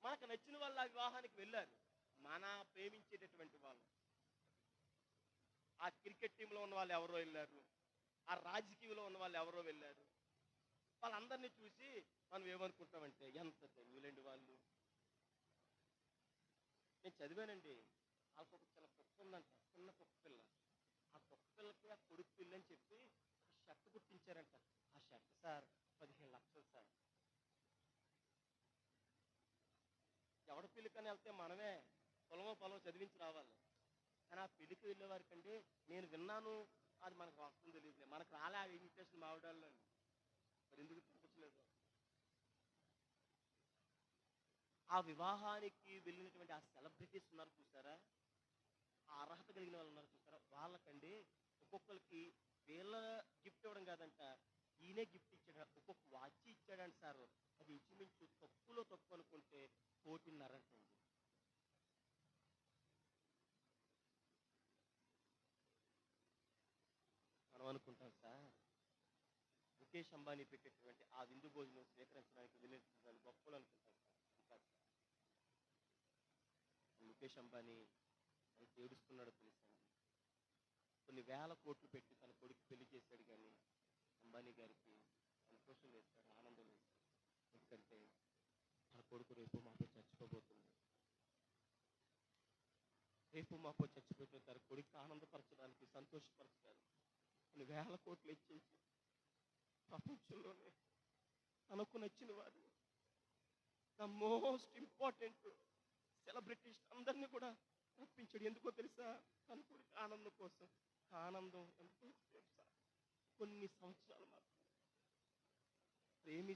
మనకు నచ్చిన వాళ్ళు ఆ వివాహానికి వెళ్ళారు, మన ప్రేమించేటటువంటి వాళ్ళు. ఆ క్రికెట్ టీంలో ఉన్న వాళ్ళు ఎవరో వెళ్ళారు, ఆ రాజకీయంలో ఉన్న వాళ్ళు ఎవరో వెళ్ళారు. వాళ్ళందరినీ చూసి మనం ఏమనుకుంటామంటే ఎంత ధన్యులండి వాళ్ళు. నేను చదివానండి, వాళ్ళకి ఒక చిన్న కుక్క ఉందంట, చిన్న కుక్క పిల్ల. ఆ కుక్క పిల్లకి ఆ కొడుకు పిల్ల అని చెప్పి ఒక షర్ట్ కుట్టించారంట. ఆ షర్ట్ సార్ 15 లక్షలు సార్. ఎవడ పెళ్ళికని వెళ్తే మనమే పొలమో చదివించి రావాలి. కానీ ఆ పెళ్లికి వెళ్ళే వారికండి నేను విన్నాను, అది మనకు వాస్తవం తెలియదులే, మనకు రాలే ఆ ఇన్విటేషన్ మావిడాల్లో. మరి ఎందుకు పంపించలేదు? ఆ వివాహానికి వెళ్ళినటువంటి ఆ సెలబ్రిటీస్ ఉన్నారు చూసారా, ఆ అర్హత కలిగిన వాళ్ళు ఉన్నారు చూసారా, వాళ్ళకండి ఒక్కొక్కరికి వీళ్ళ గిఫ్ట్ ఇవ్వడం కాదంట, ఈయనే గిఫ్ట్ ఇచ్చాడు. ఒక్కొక్క వాచ్ ఇచ్చాడంట సార్. అది ఇంచుమించు తక్కువలో తక్కువ అనుకుంటే 1,500,000 అంటండి. మనం అనుకుంటాం సార్, ముఖేష్ అంబానీ పెట్టేటువంటి ఆ విందు భోజనం స్వీకరించడానికి వెళ్ళినటువంటి గొప్పలు అనుకుంటాం సార్. ఇంకా ముఖేష్ అంబానీ ఎంత ఏడుస్తున్నాడో తెలుసండి. కొన్ని వేల కోట్లు పెట్టి తన కొడుకు పెళ్లి చేశాడు, కానీ అంబానీ గారికి సంతోషం వేస్తాడు, ఆనందం వేస్తాడు. ఎందుకంటే తన కొడుకు రేపు మాపో చచ్చిపోబోతుంది. రేపు మాపో చచ్చిపోతే తన కొడుకు ఆనందపరచడానికి, సంతోషపరచడానికి కొన్ని వేల కోట్లు ఇచ్చించి ప్రపంచంలోనే తనకు నచ్చిన వారు, ద మోస్ట్ ఇంపార్టెంట్ సెలబ్రిటీస్ అందరినీ కూడా రప్పించాడు. ఎందుకో తెలుసా? తన కొడుకు ఆనందం కోసం. ఆనందం ఎంతో తెలుసా? కొన్ని సంవత్సరాలు మాత్రం ప్రేమి,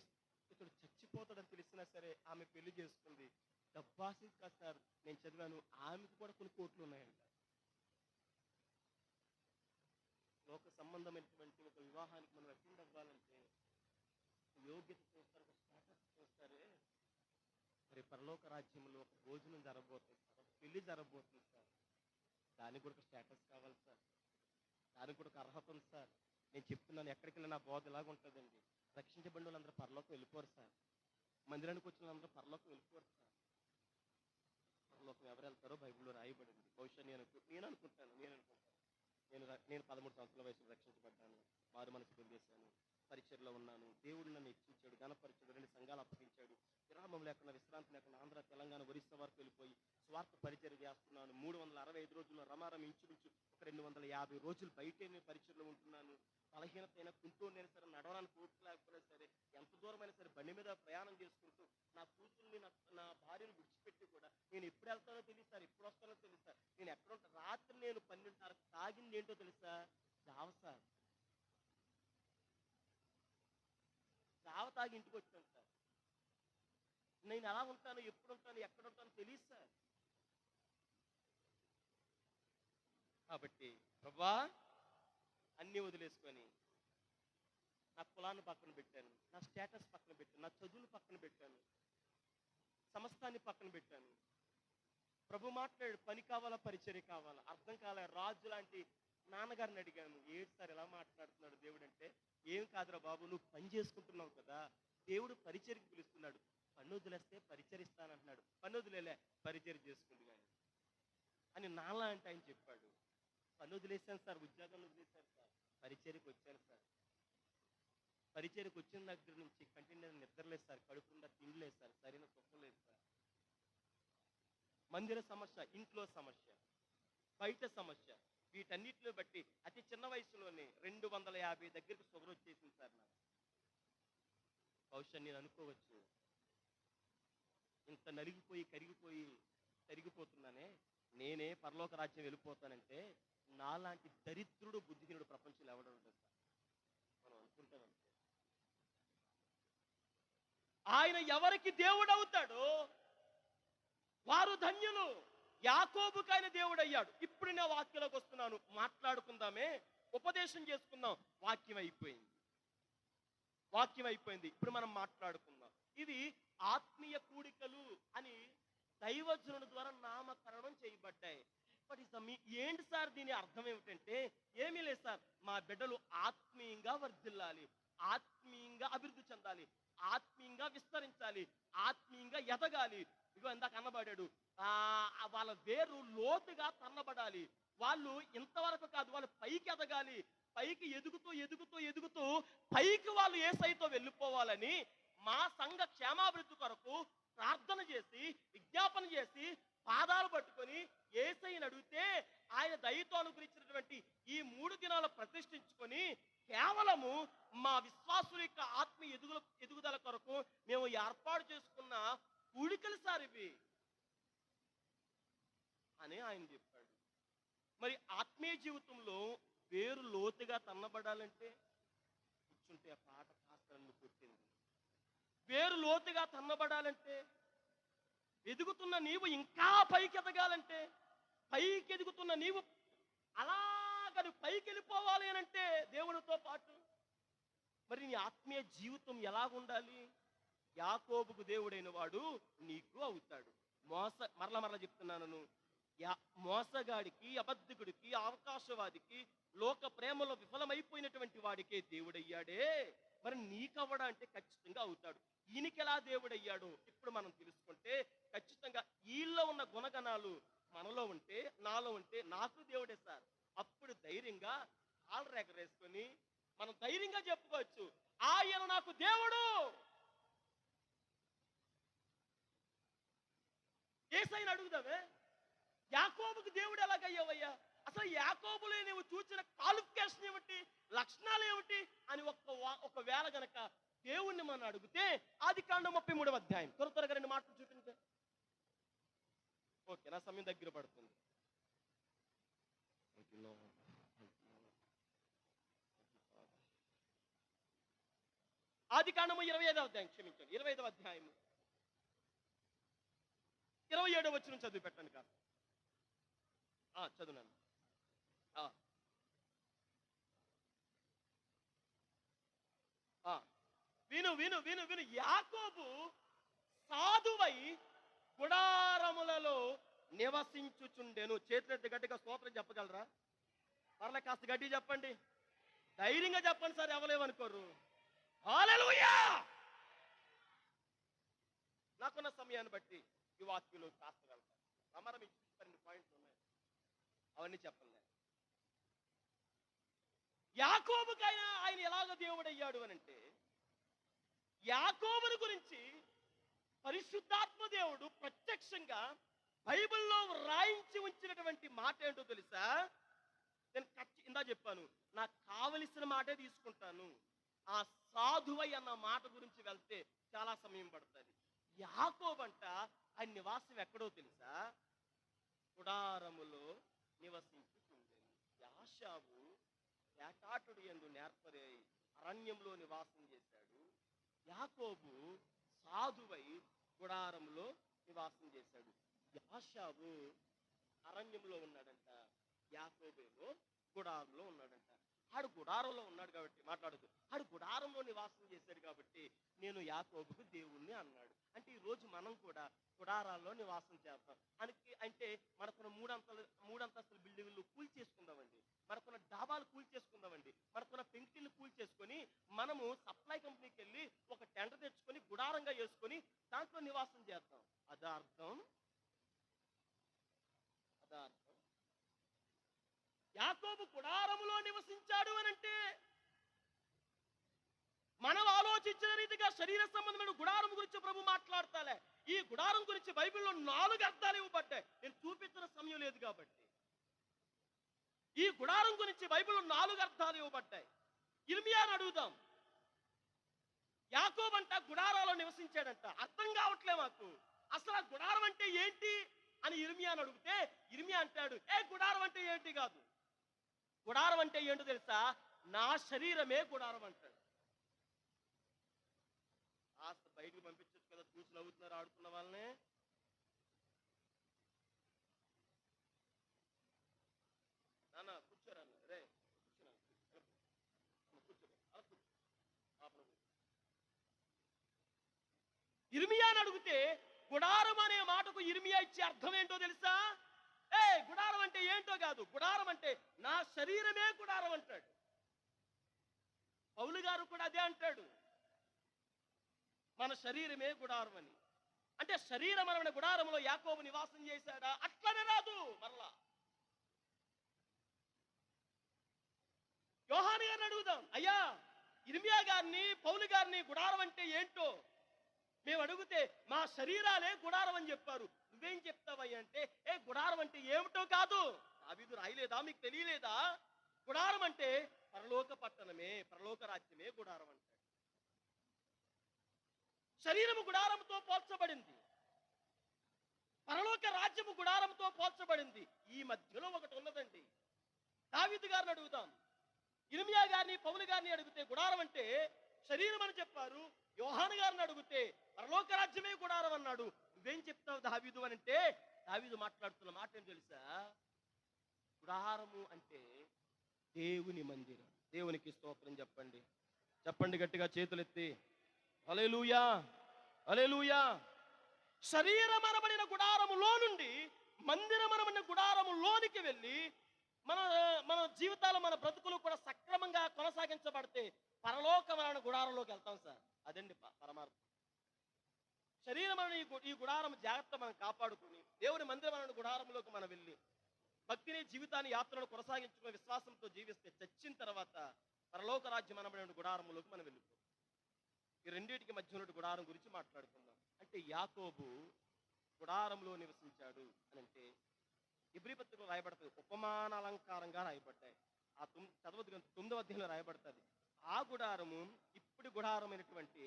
ఇతడు చచ్చిపోతాడని తెలిసినా సరే ఆమె పెళ్లి చేసుకుంది. డబ్బాసి కాదు సార్, నేను చదివాను, ఆమెకు కూడా కొన్ని కోట్లు ఉన్నాయంట. లోక సంబంధమైనటువంటి ఒక వివాహానికి మనం అటెండ్ అవ్వాలంటే యోగ్యత చూస్తారు, ఒక స్టేటస్ చూస్తారే. మరి పరలోక రాజ్యంలో ఒక భోజనం జరగబోతుంది సార్, ఒక పెళ్లి జరగబోతుంది సార్. దానికి కూడా ఒక స్టేటస్ కావాలి సార్, దానికి కూడా ఒక అర్హత ఉంది సార్. నేను చెప్తున్నాను, ఎక్కడికి వెళ్ళినా నా బోధ ఇలాగ ఉంటుందండి. రక్షించబడిన వాళ్ళందరూ పరలోకం వెళ్ళిపోరు సార్, మందిరానికి వచ్చిన వాళ్ళందరూ పరలోకం వెళ్ళిపోరు సార్. పరలోకం ఎవరు వెళ్తారో బైబిల్లో రాయబడింది. బహుశా నేను అనుకుంటాను నేను 13 సంవత్సరాల వయసులో రక్షించబడ్డాను, మారు మనసు పొందేశాను, పరిచయలో ఉన్నాను. దేవుడు నన్ను హెచ్చించాడు, ఘనపరిచాడు, 2 సంఘాలు అప్పగించాడు. విరామం లేకుండా, విశ్రాంతి లేకుండా ఆంధ్ర, తెలంగాణ, ఒరిస్సా వరకు వెళ్ళిపోయి స్వార్థ పరిచయం చేస్తున్నాను. 365 రోజుల్లో రమారం ఇంచుమించు ఒక 250 రోజులు బయటే నేను పరిచయంలో ఉంటున్నాను. బలహీనత అయినా, కుంటూ నేను సరే, నడవడానికి ఓపిక లేకపోయినా సరే, ఎంత దూరమైనా సరే బండి మీద ప్రయాణం చేసుకుంటూ నా కూతుర్ని, నా భార్యను విడిచిపెట్టి కూడా నేను ఎప్పుడు వెళ్తానో తెలియదు సార్, ఎప్పుడు వస్తానో తెలియదు సార్, నేను ఎక్కడ ఉంటా. రాత్రి నేను 12:30 తాగింది ఏంటో తెలుసా? జావ సార్. జావ తాగి ఇంటికి వచ్చాను సార్. నేను ఎలా ఉంటాను, ఎప్పుడు ఉంటాను, ఎక్కడ ఉంటాను తెలియదు సార్. కాబట్టి ప్రభా, అన్నీ వదిలేసుకొని నా కులాన్ని పక్కన పెట్టాను, నా స్టేటస్ పక్కన పెట్టాను, నా చదువులు పక్కన పెట్టాను, సమస్తాన్ని పక్కన పెట్టాను. ప్రభు మాట్లాడు, పని కావాలా, పరిచర్య కావాలా, అర్థం కాలే. రాజు లాంటి నాన్నగారిని అడిగాను, ఏడు సార్ ఎలా మాట్లాడుతున్నాడు దేవుడు అంటే, ఏం కాదురా బాబు, నువ్వు పని చేసుకుంటున్నావు కదా, దేవుడు పరిచర్కి పిలుస్తున్నాడు. పన్ను వదిలేస్తే పరిచరిస్తానంటున్నాడు, పన్ను వదిలేలే, పరిచర్య చేసుకుంది కానీ అని నాన్న అంటే ఆయన చెప్పాడు. పన్ను వదిలేశాను సార్, ఉద్యోగం వదిలేశాను సార్, పరిచర్యకు వచ్చాను సార్. పరిచర్యకు వచ్చిన దగ్గర నుంచి కంటిన్యూ నిద్రలేదు సార్, కడుపు నిండా తిండి లేదు సార్, సరైన సుఖం లేదు సార్. మందిర సమస్య, ఇంట్లో సమస్య, బయట సమస్య, వీటన్నిటిని బట్టి అతి చిన్న వయసులోనే 250 దగ్గరికి షుగర్ వచ్చేసింది సార్ నాకు. బహుశా నేను అనుకోవచ్చు, ఇంత నలిగిపోయి కరిగిపోయి కరిగిపోతున్నానే, నేనే పరలోక రాజ్యం వెళ్ళిపోతానంటే నాలాంటి దరిద్రుడు బుద్ధిహీనుడు ప్రపంచంలో ఎవడం ఉంటుంది సార్. మనం అనుకుంటాం అంతే. ఆయన ఎవరికి దేవుడు అవుతాడో వారు ధన్యులు. యాకోబుకు ఆయన దేవుడు అయ్యాడు. ఇప్పుడు నేను వాక్యంలోకి వస్తున్నాను, మాట్లాడుకుందామే, ఉపదేశం చేసుకుందాం. వాక్యం అయిపోయింది, ఇప్పుడు మనం మాట్లాడుకుందాం. ఇది ఆత్మీయ కూడికలు అని దైవజనుల ద్వారా నామకరణం చేయబడ్డాయి. బట్ ఏంటి సార్ దీని అర్థం ఏమిటంటే, ఏమీ లేదు సార్, మా బిడ్డలు ఆత్మీయంగా వర్ధిల్లాలి, ఆత్మీయంగా అభివృద్ధి చెందాలి, ఆత్మీయంగా విస్తరించాలి, ఆత్మీయంగా ఎదగాలి. ఇగో ఇందాక అన్నబడాడు, వాళ్ళ వేరు లోతుగా తన్నబడాలి. వాళ్ళు ఇంతవరకు కాదు, వాళ్ళు పైకి ఎదగాలి. పైకి ఎదుగుతూ ఎదుగుతూ ఎదుగుతూ పైకి వాళ్ళు యేసయ్యతో వెళ్ళిపోవాలని మా సంఘ క్షేమాభివృద్ధి కొరకు ప్రార్థన చేసి, విజ్ఞాపన చేసి, పాదాలు పట్టుకొని యేసయ్యను అడిగితే ఆయన దయతో అనుగ్రహించినటువంటి ఈ 3 దినాలు ప్రతిష్ఠించుకొని కేవలము మా విశ్వాసుల యొక్క ఆత్మీయ ఎదుగుదల కొరకు మేము ఏర్పాటు చేసుకున్న కూడికలు సార్ ఇవి అని ఆయన చెప్పాడు. మరి ఆత్మీయ జీవితంలో వేరు లోతుగా తన్నబడాలంటే కూర్చుంటే ఆ పాట కాస్త నన్ను కొట్టింది. వేరు లోతుగా తన్నబడాలంటే, ఎదుగుతున్న నీవు ఇంకా పైకి ఎదగాలంటే, పైకి ఎదుగుతున్న నీవు అలాగని పైకి వెళ్ళిపోవాలి అని అంటే దేవునితో పాటు మరి నీ ఆత్మీయ జీవితం ఎలాగుండాలి? యాకోబుకు దేవుడైన వాడు నీకు అవుతాడు. మరలా చెప్తున్నాను, మోసగాడికి, అబద్ధికుడికి, అవకాశవాదికి, లోక ప్రేమలో విఫలమైపోయినటువంటి వాడికే దేవుడయ్యాడే, మరి నీకవ్వడా అంటే ఖచ్చితంగా అవుతాడు. ఈయనకి ఎలా దేవుడయ్యాడు ఇప్పుడు మనం తెలుసుకుంటే ఖచ్చితంగా వీళ్ళలో ఉన్న గుణగణాలు మనలో ఉంటే, నాలో ఉంటే నాకు దేవుడే సార్. అప్పుడు ధైర్యంగా కాళ్ళు రెగరేసుకొని మనం ధైర్యంగా చెప్పుకోవచ్చు, ఆయన నాకు దేవుడు. యేసయ్యను అడుగుదామే, యాకోబుకు దేవుడు ఎలాగయ్యావయ్యా? అసలు యాకోబులో నువ్వు చూసిన క్వాలిఫికేషన్ ఏమిటి, లక్షణాలు ఏమిటి అని ఒకవేళ గనక దేవుణ్ణి మనం అడిగితే ఆదికాండం 33వ అధ్యాయం త్వరగా 2 మాటలు చూపించే. ఓకే, నా సమయం దగ్గర పడుతుంది. ఆదికాండము 25వ అధ్యాయం, క్షమించండి, 25వ అధ్యాయం 27వ వచనం చదివి పెట్టండి కాదు. చదువునాను. విను విను విను విను యాకోబు సాధువై గుడారములలో నివసించుచుండెను. చేతులెత్తి గట్టిగా స్తోత్రం చెప్పగలరా? మరలా కాస్త గట్టి చెప్పండి, ధైర్యంగా చెప్పండి సార్, ఎవలేమనుకోరు. హల్లెలూయా! నాకున్న సమయాన్ని బట్టి ఈ వాక్యులు కాస్త వెళ్తారు. అమరం 2 పాయింట్లు ఉన్నాయి, అవన్నీ చెప్పండి. యాకోబుకైనా ఆయన ఎలాగ దేవుడయ్యాడు అని అంటే, యాకోబుని గురించి పరిశుద్ధాత్మ దేవుడు ప్రత్యక్షంగా బైబిల్లో రాయించి ఉంచినటువంటి మాట ఏంటో తెలుసా? నేను ఇందా చెప్పాను, నాకు కావలసిన మాటే తీసుకుంటాను. ఆ సాధువై అన్న మాట గురించి వెళ్తే చాలా సమయం పడుతుంది. యాకోబంట ఆయన నివాసం ఎక్కడో తెలుసా? గుడారములో నివసించుచుండెను. యాషావు ఏకాటుడి యందు నేర్పరి అరణ్యంలో నివాసం చేశాడు. యాకోబు సాధువై గుడారంలో నివాసం చేశాడు. యాషావు అరణ్యంలో ఉన్నాడంట, యాకోబేమో గుడారంలో ఉన్నాడంట. ఆడు గుడారంలో ఉన్నాడు కాబట్టి మాట్లాడదు, ఆడు గుడారంలో నివాసం చేశాడు కాబట్టి నేను యాకోబుకు దేవుణ్ణి అన్నాడు. అంటే ఈరోజు మనం కూడా గుడారాల్లో నివాసం చేస్తాం. అంటే మనకున్న మూడంతస్తుల బిల్డింగ్లు కూల్ చేసుకుందామండి, మనకున్న డాబాలు కూల్ చేసుకుందామండి, మనకున్న పెంకిళ్ళు కూల్ చేసుకొని మనము సప్లై కంపెనీకి వెళ్ళి ఒక టెండర్ తెచ్చుకొని గుడారంగా వేసుకొని దాంట్లో నివాసం చేస్తాం. అదార్థం. యాకోబు గుడారములో నివసించాడు అని అంటే మనం ఆలోచించిన రీతిగా శరీర సంబంధమైన గుడారం గురించి ప్రభు మాట్లాడతాలే. ఈ గుడారం గురించి బైబిల్లో 4 అర్థాలు ఇవ్వబడ్డాయి. నేను చూపించిన సమయం లేదు కాబట్టి ఈ గుడారం గురించి బైబిల్లో 4 అర్థాలు ఇవ్వబడ్డాయి. ఇర్మియాను అడుగుదాం. యాకోబు అంట గుడారాలో నివసించాడంట, అర్థం కావట్లే మాకు. అసలు ఆ గుడారం అంటే ఏంటి అని ఇర్మియాను అడిగితే ఇర్మియా అంటాడు, గుడారం అంటే ఏంటి కాదు, గుడారం అంటే ఏంటో తెలుసా? నా శరీరమే గుడారం అంటాడు. కాస్త బయటికి పంపించచ్చు కదా, చూసి నవ్వుతున్నారు ఆడుతున్న వాళ్ళనే. నాన్న కూర్చోరా, రే ఇర్మియాని అడిగితే గుడారం అనే మాటకు ఇర్మియా ఇచ్చే అర్థం ఏంటో తెలుసా? గుడారం అంటే ఏంటో కాదు, గుడారం అంటే నా శరీరమే గుడారం అంటాడు. పౌలు గారు కూడా అదే అంటాడు, మన శరీరమే గుడారం అని. అంటే శరీరమైన గుడారంలో యాకోబు నివాసం చేశాడా? అట్లనే రాదు. మరలా యోహాను గారిని అడుగుదాం, అయ్యా ఇర్మియా గారిని, పౌలు గారిని గుడారం అంటే ఏంటో మేము అడిగితే మా శరీరాలే గుడారం అని చెప్పారు. నువ్వేం చెప్తావయ్యా అంటే, ఏ గుడారం అంటే ఏమిటో కాదు. దావీదు రాయలేదా, మీకు తెలియలేదా? గుడారం అంటే పరలోక పట్టణమే, పరలోక రాజ్యమే గుడారం అంటాడు. శరీరము గుడారంతో పోల్చబడింది, పరలోక రాజ్యము గుడారంతో పోల్చబడింది. ఈ మధ్యలో ఒకటి ఉన్నదండి. దావీదు గారిని అడుగుదాం, ఇర్మియా గారిని, పౌలు గారిని అడిగితే గుడారం అంటే శరీరం అని చెప్పారు. యోహాను గారిని అడిగితే పరలోక రాజ్యమే గుడారం అన్నాడు. నువ్వేం చెప్తావు దావీదు అని అంటే, దావీదు మాట్లాడుతున్న మాట ఏం తెలుసా? గుడారము అంటే దేవుని మందిరం. దేవునికి స్తోత్రం చెప్పండి, చెప్పండి గట్టిగా చేతులెత్తి. హల్లెలూయా, హల్లెలూయా. శరీరమనబడిన గుడారములో నుండి మందిరమనబడిన గుడారములోనికి వెళ్ళి మన మన జీవితాలు, మన బ్రతుకులు కూడా సక్రమంగా కొనసాగించబడితే పరలోకమైన గుడారంలోకి వెళ్తాం సార్. అదండి పరమార్థం. శరీరమైన ఈ గుడారం జాగ్రత్త మనం కాపాడుకొని దేవుని మందిరమైన గుడారంలోకి మనం వెళ్ళి భక్తిని, జీవితాన్ని, యాత్రను కొనసాగించుకుని విశ్వాసంతో జీవిస్తే చచ్చిన తర్వాత పరలోక రాజ్యం అనబడిన గుడారంలోకి మనం వెళ్ళిపోతాం. ఈ రెండింటికి మధ్య ఉన్న గుడారం గురించి మాట్లాడుకుందాం. అంటే యాకోబు గుడారంలో నివసించాడు అని అంటే ఇబ్రీ పత్రికలో రాయబడుతుంది, ఉపమాన అలంకారంగా రాయబడ్డాయి. ఆ చదవద్దు, 9వ అధ్యాయంలో రాయబడుతుంది. ఆ గుడారము ఇప్పుడు గుడారమైనటువంటి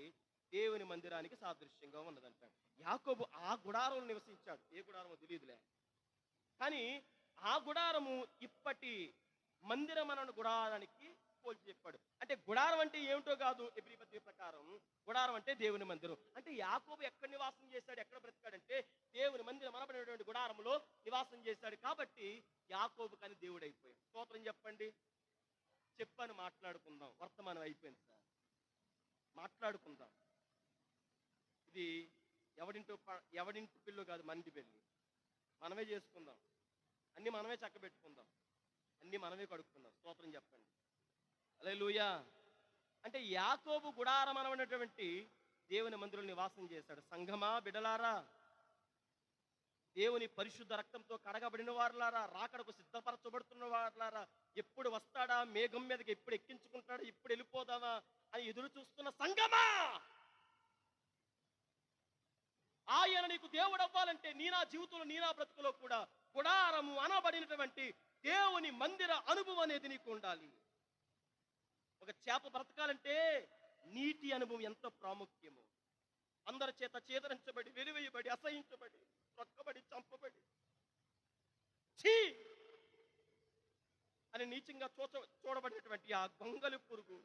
దేవుని మందిరానికి సాదృశ్యంగా ఉన్నదంటాడు. యాకోబు ఆ గుడారంలో నివసించాడు. ఏ గుడారమో తెలియదులే, కానీ ఆ గుడారము ఇప్పటి మందిరం అన్న గుడారానికి పోల్చి చెప్పాడు. అంటే గుడారం అంటే ఏమిటో కాదు. ఎబ్రీ పత్రిక ప్రకారం గుడారం అంటే దేవుని మందిరం. అంటే యాకోబు ఎక్కడ నివాసం చేశాడు, ఎక్కడ బ్రతికాడంటే దేవుని మందిరం అనబడినటువంటి గుడారంలో నివాసం చేశాడు. కాబట్టి యాకోబు కానీ దేవుడు అయిపోయాడు. స్తోత్రం చెప్పండి. చెప్పని మాట్లాడుకుందాం. వర్తమానం అయిపోయింది సార్, మాట్లాడుకుందాం. ఇది ఎవడింటి పిల్లు కాదు, మంది పెళ్ళి. మనమే చేసుకుందాం, అన్ని మనమే చక్కబెట్టుకుందాం, అన్ని మనమే కడుక్కుందాం. స్తోత్రం చెప్పండి. హల్లెలూయా. అంటే యాకోబు గుడారం అనబడినటువంటి దేవుని మందిరంలో నివాసం చేశాడు. సంఘమా, బిడలారా, దేవుని పరిశుద్ధ రక్తంతో కడగబడిన వారులారా, రాకడకు సిద్ధపరచబడుతున్న వారులారా, ఎప్పుడు వస్తాడా, మేఘం మీదకి ఎప్పుడు ఎక్కించుకుంటాడా, ఎప్పుడు వెళ్ళిపోదామా అని ఎదురు చూస్తున్న సంఘమా, ఆయన నీకు దేవుడు అవ్వాలంటే నీ నా జీవితంలో, నీ నా బ్రతుకులో కూడా గుడారము అనబడినటువంటి దేవుని మందిర అనుభవం అనేది నీకు ఉండాలి. ఒక చేప బ్రతకాలంటే నీటి అనుభవం ఎంత ప్రాముఖ్యమో, అందరి చేత చేదరించబడి, వెలివేయబడి, అసహించబడి, రొక్కబడి, చంపబడి, ఛీ అని నీచంగా చూడబడినటువంటి ఆ గొంగలి పురుగు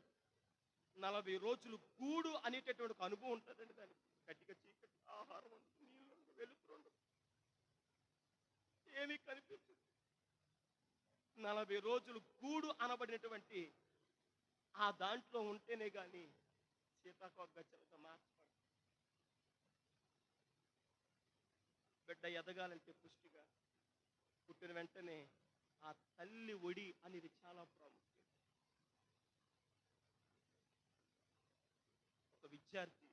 40 రోజులు గూడు అనేటటువంటి ఒక అనుభవం ఉంటుందండి. దానికి గట్టిగా చీకటి, ఆహారం ఉండదు, నీళ్ళు ఉండదు, వెలుతురు ఉండదు, ఏమీ కనిపించదు. 40 రోజులు గూడు అనబడినటువంటి ఆ దాంట్లో ఉంటేనే కానీ సీతాకోకగచ్చలతో మార్చబడి బిడ్డ ఎదగాలంటే పుష్టిగా పుట్టిన వెంటనే ఆ తల్లి ఒడి అనేది చాలా ప్రాముఖ్యం. ఒక విద్యార్థి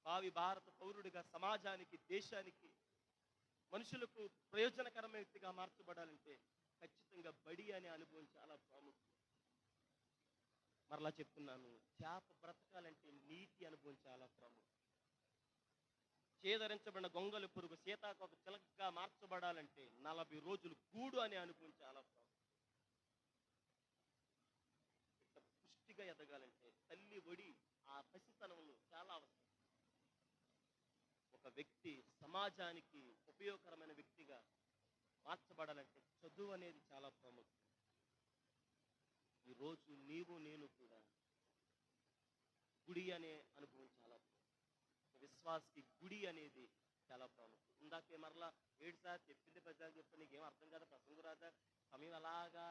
భావి భారత పౌరుడిగా సమాజానికి, దేశానికి, మనుషులకు ప్రయోజనకరమైన వ్యక్తిగా మార్చబడాలంటే ఖచ్చితంగా బడి అనే అనుభవం చాలా ప్రాముఖ్యం. మరలా చెప్తున్నాను, చేప బ్రతకాలంటే నీటి అనుభవం చాలా ప్రాముఖ్యం. చేదరించబడిన గొంగలి పురుగు సీతాకోక చిలకగా మార్చబడాలంటే 40 రోజులు గూడు అనే అనుభవం చాలా ప్రాముఖ్యం. పుష్టిగా ఎదగాలంటే తల్లి ఒడి, ఆ పసితనంలో చాలా అవసరం. ఒక వ్యక్తి సమాజానికి ఉపయోగకరమైన వ్యక్తిగా మార్చబడాలంటే చదువు అనేది చాలా ప్రాముఖ్యం. ఈరోజు నీవు నేను కూడా గుడి అనే అనుభవం చాలా ప్రాముఖ్యం. విశ్వాసకి గుడి అనేది చాలా ప్రాముఖ్యం. ఇందాకే మరలా ఏడు సార్ చెప్పింది ప్రజలు చెప్తే నీకేం అర్థం కదా, ప్రసంగు రాదా, సమయం అలాగా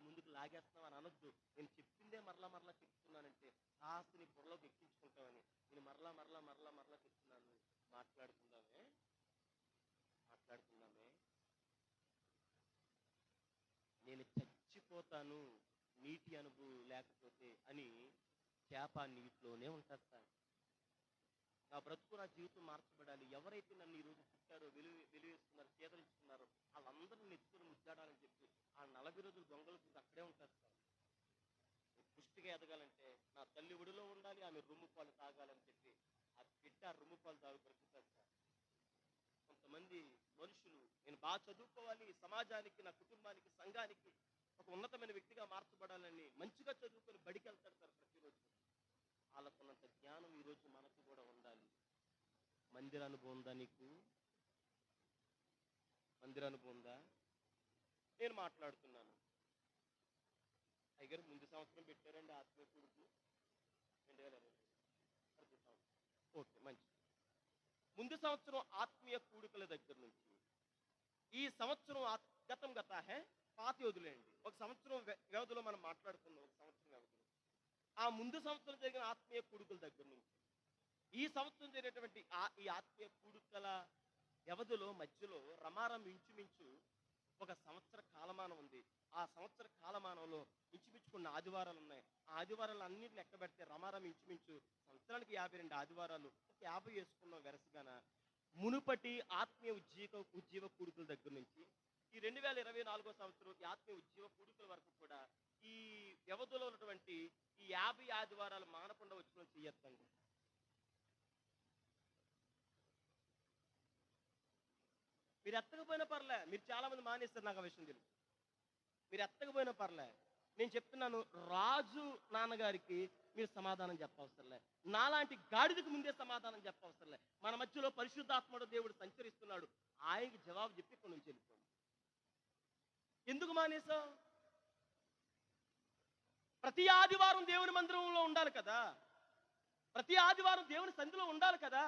ముందుకు లాగేస్తున్నావు అని అనొద్దు. నేను చెప్పిందే మరలా మరలా చెప్తున్నానంటే కాస్త నీ బుర్రలోకి ఎక్కించుకుంటామని నేను మరలా మరలా మరలా మరలా చెప్తున్నాను. మాట్లాడుకుందామే. నేను చచ్చిపోతాను నీటి అనుభవం లేకపోతే అని చేప నీటిలోనే ఉంటుంది సార్. నా బ్రతుకు, నా జీవితం మార్చబడాలి. ఎవరైతే నన్ను ఈరోజు పుట్టారో, వెలివేస్తున్నారు, చేదరించుకున్నారో వాళ్ళందరినీ నెత్తుకుని ముద్దాడాలని చెప్పి ఆ 40 రోజులు దొంగలకు అక్కడే ఉంటారు సార్. పుష్టిగా ఎదగాలంటే నా తల్లి ఒడిలో ఉండాలి, ఆమె రొమ్ము పాలు తాగాలని చెప్పి ఆ బిడ్డ రొమ్ము పాలు తాగు బ్రతుకుతారు సార్. మంది మనుషులు నేను బాగా చదువుకోవాలి, సమాజానికి, నా కుటుంబానికి, సంఘానికి ఒక ఉన్నతమైన వ్యక్తిగా మార్చబడాలని మంచిగా చదువుకొని బడికి వెళ్తారు సార్ ప్రతిరోజు. వాళ్ళకున్నంత జ్ఞానం ఈరోజు మనకు కూడా ఉండాలి. మందిర అనుభవం ఉందా నీకు? మందిర అనుభవం ఉందా? నేను మాట్లాడుతున్నాను. అయ్యగారు ముందు సంవత్సరం పెట్టారండి ఆత్మీయ కూడుకు 2020 ప్రతి సంవత్సరం. ఓకే, మంచి. ముందు సంవత్సరం ఆత్మీయ కూడుకల దగ్గర నుంచి ఈ సంవత్సరం గతం గత హే పాత వదిలేయండి. ఒక సంవత్సరం వ్యవధిలో మనం మాట్లాడుకుందాం. ఒక సంవత్సరం వ్యవధిలో ఆ ముందు సంవత్సరం జరిగిన ఆత్మీయ కూడుకల దగ్గర నుంచి ఈ సంవత్సరం జరిగినటువంటి ఈ ఆత్మీయ కూడుకల వ్యవధిలో మధ్యలో రమారం ఇంచుమించు ఒక సంవత్సర కాలమానం ఉంది. ఆ సంవత్సర కాలమానంలో ఇంచుమించు కొన్ని ఆదివారాలు ఉన్నాయి. ఆ ఆదివారాలు అన్నింటిని ఎక్కబెడితే రమారం ఇంచుమించు సంవత్సరానికి 52 ఆదివారాలు, 50 వేసుకున్న వెరసగాన మునుపటి ఆత్మీయ ఉజ్జీవ కూడుకుల దగ్గర నుంచి ఈ 2024 సంవత్సరం ఈ ఆత్మీయ ఉజ్జీవ కూడుకుల వరకు కూడా ఈ వ్యవధిలో ఉన్నటువంటి ఈ 50 ఆదివారాలు మానకుండా వచ్చిన చెయ్యొద్దండి. మీరు ఎత్తకపోయినా పర్లే, మీరు చాలా మంది మానేస్తారు, నాకు ఆ విషయం తెలుసు. మీరు ఎత్తకపోయినా పర్లే, నేను చెప్తున్నాను, రాజు నాన్నగారికి మీరు సమాధానం చెప్పవసరలే, నాలాంటి గాడిదకు ముందే సమాధానం చెప్పవసరలే. మన మధ్యలో పరిశుద్ధాత్ముడు దేవుడు సంచరిస్తున్నాడు, ఆయనకి జవాబు చెప్పి ఇక్కడ నుంచి వెళ్ళిపోండి. ఎందుకు మానేసావు? ప్రతి ఆదివారం దేవుని మందిరంలో ఉండాలి కదా, ప్రతి ఆదివారం దేవుని సంధిలో ఉండాలి కదా,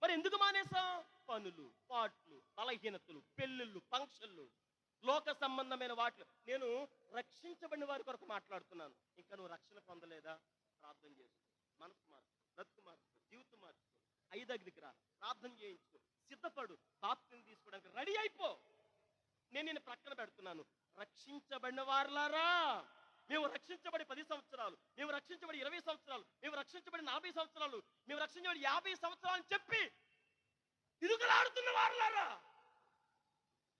మరి ఎందుకు మానేసాం? పనులు, పాటలు, బలహీనతలు, పెళ్ళిళ్ళు, ఫంక్షన్లు, లోక సంబంధమైన వాటిలో. నేను రక్షించబడిన వారి కొరకు మాట్లాడుతున్నాను. ఇంకా నువ్వు రక్షణ పొందలేదా? ప్రార్థన చేసుకో, మనసు మార్చుకో, బ్రతుకు మార్చుకో, జీవితం మార్చుకో, దగ్గరికి రా, ప్రార్థన చేయించుకో, సిద్ధపడు, బాప్తిసం తీసుకోవడానికి రెడీ అయిపో. నేను ప్రక్కన పెడుతున్నాను. రక్షించబడిన వారులారా, మేము రక్షించబడి 10 సంవత్సరాలు, మేము రక్షించబడి 20 సంవత్సరాలు, మేము రక్షించబడి 40 సంవత్సరాలు, మేము రక్షించబడి 50 సంవత్సరాలు అని చెప్పి తిరుగులాడుతున్న వారులారా,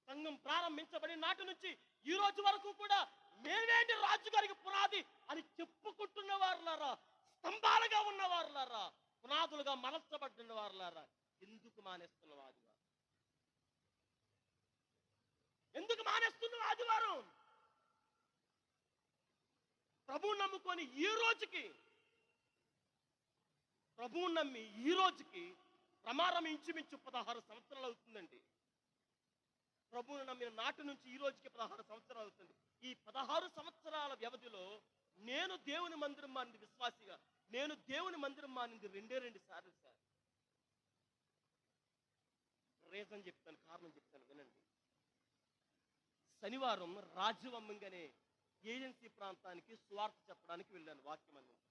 సంఘం ప్రారంభించబడి నాటి నుంచి ఈ రోజు వరకు కూడా మేమేంటి రాజుగారికి పునాది అని చెప్పుకుంటున్న వారులారా, స్తంభాలుగా ఉన్న వారులారా, పునాదులుగా మలచబడిన వారులారా, ఎందుకు మానేస్తున్న ఆదివారం? ఎందుకు మానేస్తున్న ఆదివారం? ప్రభువు నమ్ముకొని ఈ రోజుకి, ప్రభువు నమ్మి ఈ రోజుకి ప్రమారం ఇంచుమించు 16 సంవత్సరాలు అవుతుందండి. ప్రభువును నమ్మిన నాటి నుంచి ఈ రోజుకి 16 సంవత్సరాలు అవుతుంది. ఈ 16 సంవత్సరాల వ్యవధిలో నేను దేవుని మందిరం మానింది విశ్వాసిగా, నేను దేవుని మందిరం మానింది 2 సార్లు సార్. రీజన్ చెప్తాను, కారణం చెప్తాను, వినండి. శనివారం రాజవమ్మంగానే ఏజెన్సీ ప్రాంతానికి స్వార్థ చెప్పడానికి వెళ్ళాను, వాక్యం అందించాను.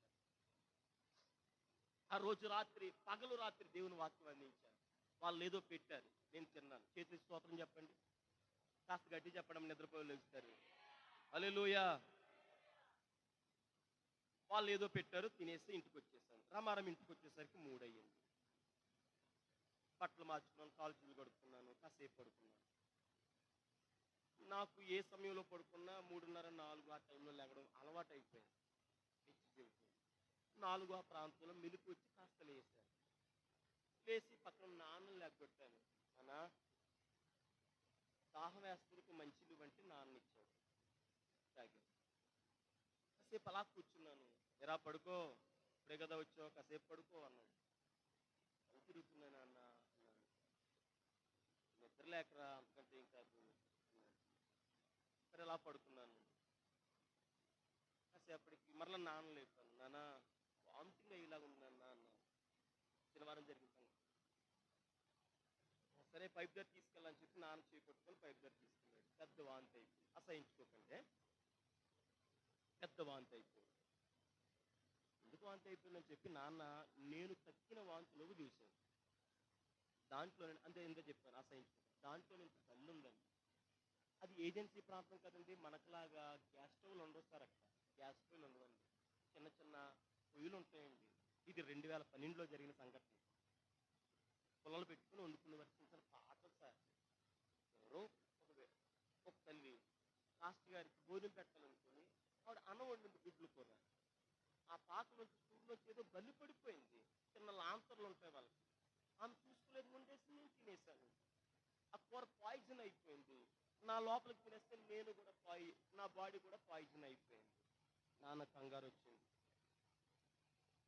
ఆ రోజు రాత్రి, పగలు రాత్రి దేవుని వాక్యం అందించాను. వాళ్ళు ఏదో పెట్టారు, నేను తిన్నాను. చేతులు స్తోత్రం చెప్పండి, కాస్త గట్టి చెప్పడం, నిద్రపోయి లేస్తారు. హల్లెలూయా. వాళ్ళు ఏదో పెట్టారు, తినేసి ఇంటికి వచ్చేసాను. రమారం ఇంటికి వచ్చేసరికి 3 అయ్యింది. బట్టలు మార్చుకున్నాను, కాలు చేతులు కడుక్కున్నాను, కాసేపు పడుకున్నాను. నాకు ఏ సమయంలో పడుకున్నా 3:30, 4 ఆ టైంలో లేగడం అలవాటు అయిపోయింది. 4 ఆ ప్రాంతంలో మెలుకు వచ్చి కాస్త లేసాను. లేచి పక్కన నాన్న లేకొట్టాను. అన్నా, దాహం వేస్తుడికి మంచిది వంటి నాన్న ఇచ్చాడు, తాగాను. కాసేపు అలా కూర్చున్నాను. ఎరా పడుకో, ఇప్పుడే కదా వచ్చావు, కాసేపు పడుకో అన్నాడు. తిరుగుతున్నాను అన్న అన్నాను. నిద్ర లేకరా, అంతకంటే ఏం కాదు అన్నాడు. సరే అలా పడుకున్నాను. కాసేపటికి మరలా నాన్న లేపాను. నాన్న వామిటింగ్ అయ్యేలాగా ఉంది నాన్న అన్నాను. శనివారం జరిగిన సంగతి. సరే పైప్ దగ్గర తీసుకెళ్ళని చెప్పి నాన్న చేపట్టుకొని పైప్ దగ్గర తీసుకెళ్ళాడు. పెద్ద వాంతి అయిపోయింది. అసహించుకోకండి, పెద్ద వాంతి అయిపోయింది. ఎందుకు వాంతి అయిపోయిందని చెప్పి నాన్న నేను తక్కిన వాంతులోకి చూశాను. దాంట్లో అంతే ఎంత చెప్పాను, అసహించుకో. దాంట్లో ఇంత కళ్ళు ఉందండి. అది ఏజెన్సీ ప్రాంతం కదండి, మనకులాగా గ్యాస్ స్టవ్లు ఉండవు సార్. అక్కడ గ్యాస్ స్టవ్లు ఉండవండి, చిన్న చిన్న పొయ్యిలు ఉంటాయండి. ఇది 2012లో జరిగిన సంఘటన. పొలాలు పెట్టుకుని వండుకునే వరకు పాటలు సార్. ఎవరో ఒక తల్లి కాస్ట్ గారికి భోజనం పెట్టాలనుకుని ఆవిడ అన్నం వండింది, గుడ్లు కూర. ఆ పాత్ర నుంచి చూడులోకి ఏదో బల్లి పడిపోయింది. చిన్న లాంతర్లు ఉంటాయి వాళ్ళకి, ఆమె చూసుకోలేదు, వండేసి నేను తినేసాను. ఆ కూర పాయిజన్ అయిపోయింది. నా లోపలికి తినేస్తే నేను కూడా నా బాడీ కూడా పాయిజన్ అయిపోయింది. నాన్న కంగారు వచ్చింది.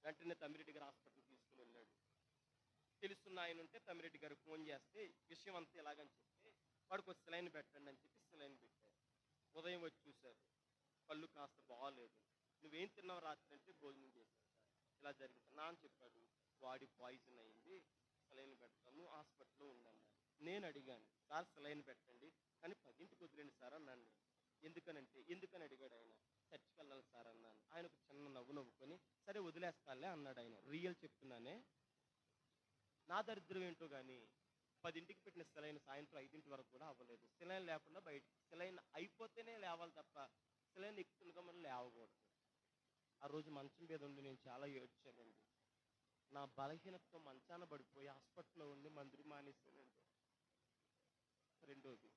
వెంటనే తమ్మిరెడ్డి గారు హాస్పిటల్ తీసుకుని వెళ్ళాడు. తెలుస్తున్న ఆయన ఉంటే తమ్మిరెడ్డి గారికి ఫోన్ చేస్తే విషయం అంతా ఎలాగని చెప్తే, వాడికి ఒక సెలైన్ పెట్టండి అని చెప్పి సెలైన్ పెట్టారు. ఉదయం వచ్చి చూశారు, కళ్ళు కాస్త బాగాలేదు. నువ్వేం తిన్నావు రాత్రి అంటే భోజనం చేశాను సార్, ఇలా జరిగింది. నాన్న చెప్పాడు, బాడీ పాయిజన్ అయింది, సెలైన్ పెడతాము, హాస్పిటల్లో ఉండన్నారు. నేను అడిగాను, సార్ సెలైన్ పెట్టండి కానీ 10ంటికి వదిలేండి సార్ అన్నాను నేను. ఎందుకని అడిగాడు ఆయన. చర్చికి వెళ్ళాలి సార్ అన్నాను. ఆయన ఒక చిన్న నవ్వు నవ్వుకొని సరే వదిలేస్తాలే అన్నాడు. ఆయన రియల్ చెప్తున్నానే, నా దరిద్రం ఏంటో కానీ 10ంటికి పెట్టిన సెలైన్ సాయంత్రం 5 వరకు కూడా అవ్వలేదు. సెలైన్ లేకుండా సెలైన్ అయిపోతేనే లేవాలి తప్ప సెలైన్ ఎక్కుతుండగా మనం లేవకూడదు. ఆ రోజు మంచం మీద ఉండి నేను చాలా ఏడ్చానండి. నా బలహీనతతో మంచాన పడిపోయి హాస్పిటల్లో ఉండి మందులు మానేసానండి. రెండోది,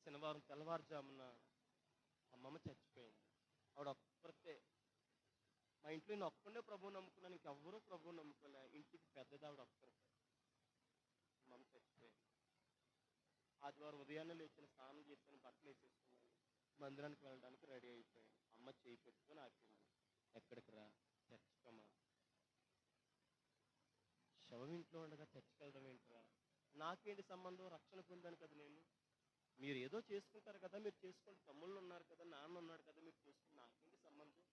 శనివారం తెల్లవారుజామున అమ్మమ్మ చచ్చిపోయింది. ఆవిడ ఒక్కరితే. మా ఇంట్లో నేను ఒక్కడే ప్రభువు నమ్ముకున్నాను, ఇంకెవ్వరూ ప్రభువు నమ్ముకోలే. ఇంటికి పెద్దది ఆవిడ ఒక్కరితే. అమ్మమ్మ చచ్చిపోయింది. ఆదివారం ఉదయాన్నే లేచిన, స్నానం చేశాను, బట్టలు వేసేసుకున్నాను, మందిరానికి వెళ్ళడానికి రెడీ అయిపోయాను. అమ్మ చేయి పెట్టుకొని ఆపింది. ఎక్కడికి రా, చర్చికమ్మా. శవం ఇంట్లో ఉండగా చర్చికి వెళ్ళడం ఏంటరా? నాకేంటి సంబంధం? రక్షణ పొందాను కదా నేను. మీరు ఏదో చేసుకుంటారు కదా, మీరు చేసుకోండి. తమ్ముళ్ళు ఉన్నారు కదా, నాన్న ఉన్నాడు కదా, మీరు చేసుకుని నాకేంటి సంబంధం?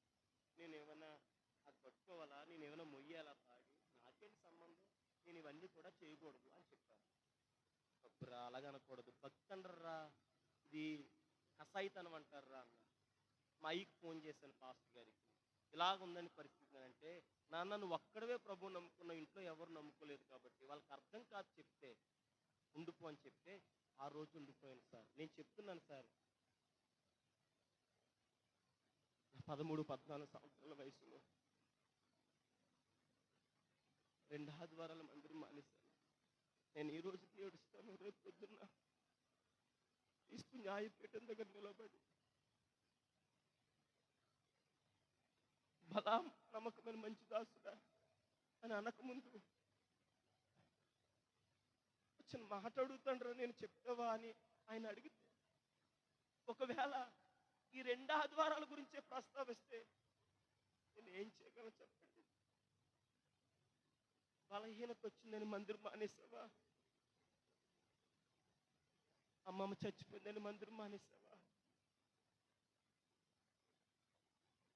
నేనేమైనా అది పట్టుకోవాలా, నేనేమైనా మొయ్యాలా తాగి? నాకేంటి సంబంధం? నేను ఇవన్నీ కూడా చేయకూడదు అని చెప్పాను. తప్పురా, అలాగ అనకూడదు. భక్తి అంటారా, ఇది కసాయితనం అంటారా అన్న. మా అయ్యకి ఫోన్ చేశాను, పాస్టర్ గారికి, ఇలాగ ఉందని పరిస్థితి అంటే, నాన్న నువ్వు ఒక్కడవే ప్రభువు నమ్ముకున్నావు, ఇంట్లో ఎవరు నమ్ముకోలేదు కాబట్టి వాళ్ళకి అర్థం కాదు చెప్తే, ఉండిపో అని చెప్తే ఆ రోజు ఉండిపోయాను సార్. నేను చెప్తున్నాను సార్, 13-14 సంవత్సరాల వయసులో 2 ఆదివారాల మందిరం మానేశాను. నేను ఈ రోజుకి ఏడుస్తాను. రేపు పొద్దున్న క్రీస్తు న్యాయపీఠం దగ్గర నిలబడి బలా నమ్మకమైన మంచి దాసుడా అని అనకముందు వచ్చిన మాట అడుగుతాండ్రా, నేను చెప్తావా అని ఆయన అడిగితే, ఒకవేళ ఈ 2 ఆదివారాల గురించే ప్రస్తావిస్తే నేను ఏం చేయగలను చెప్పండి? బలహీనత వచ్చిందని మందిరం మానేసావా? అమ్మమ్మ చచ్చిపోయిందని మందిరం మానేసావా?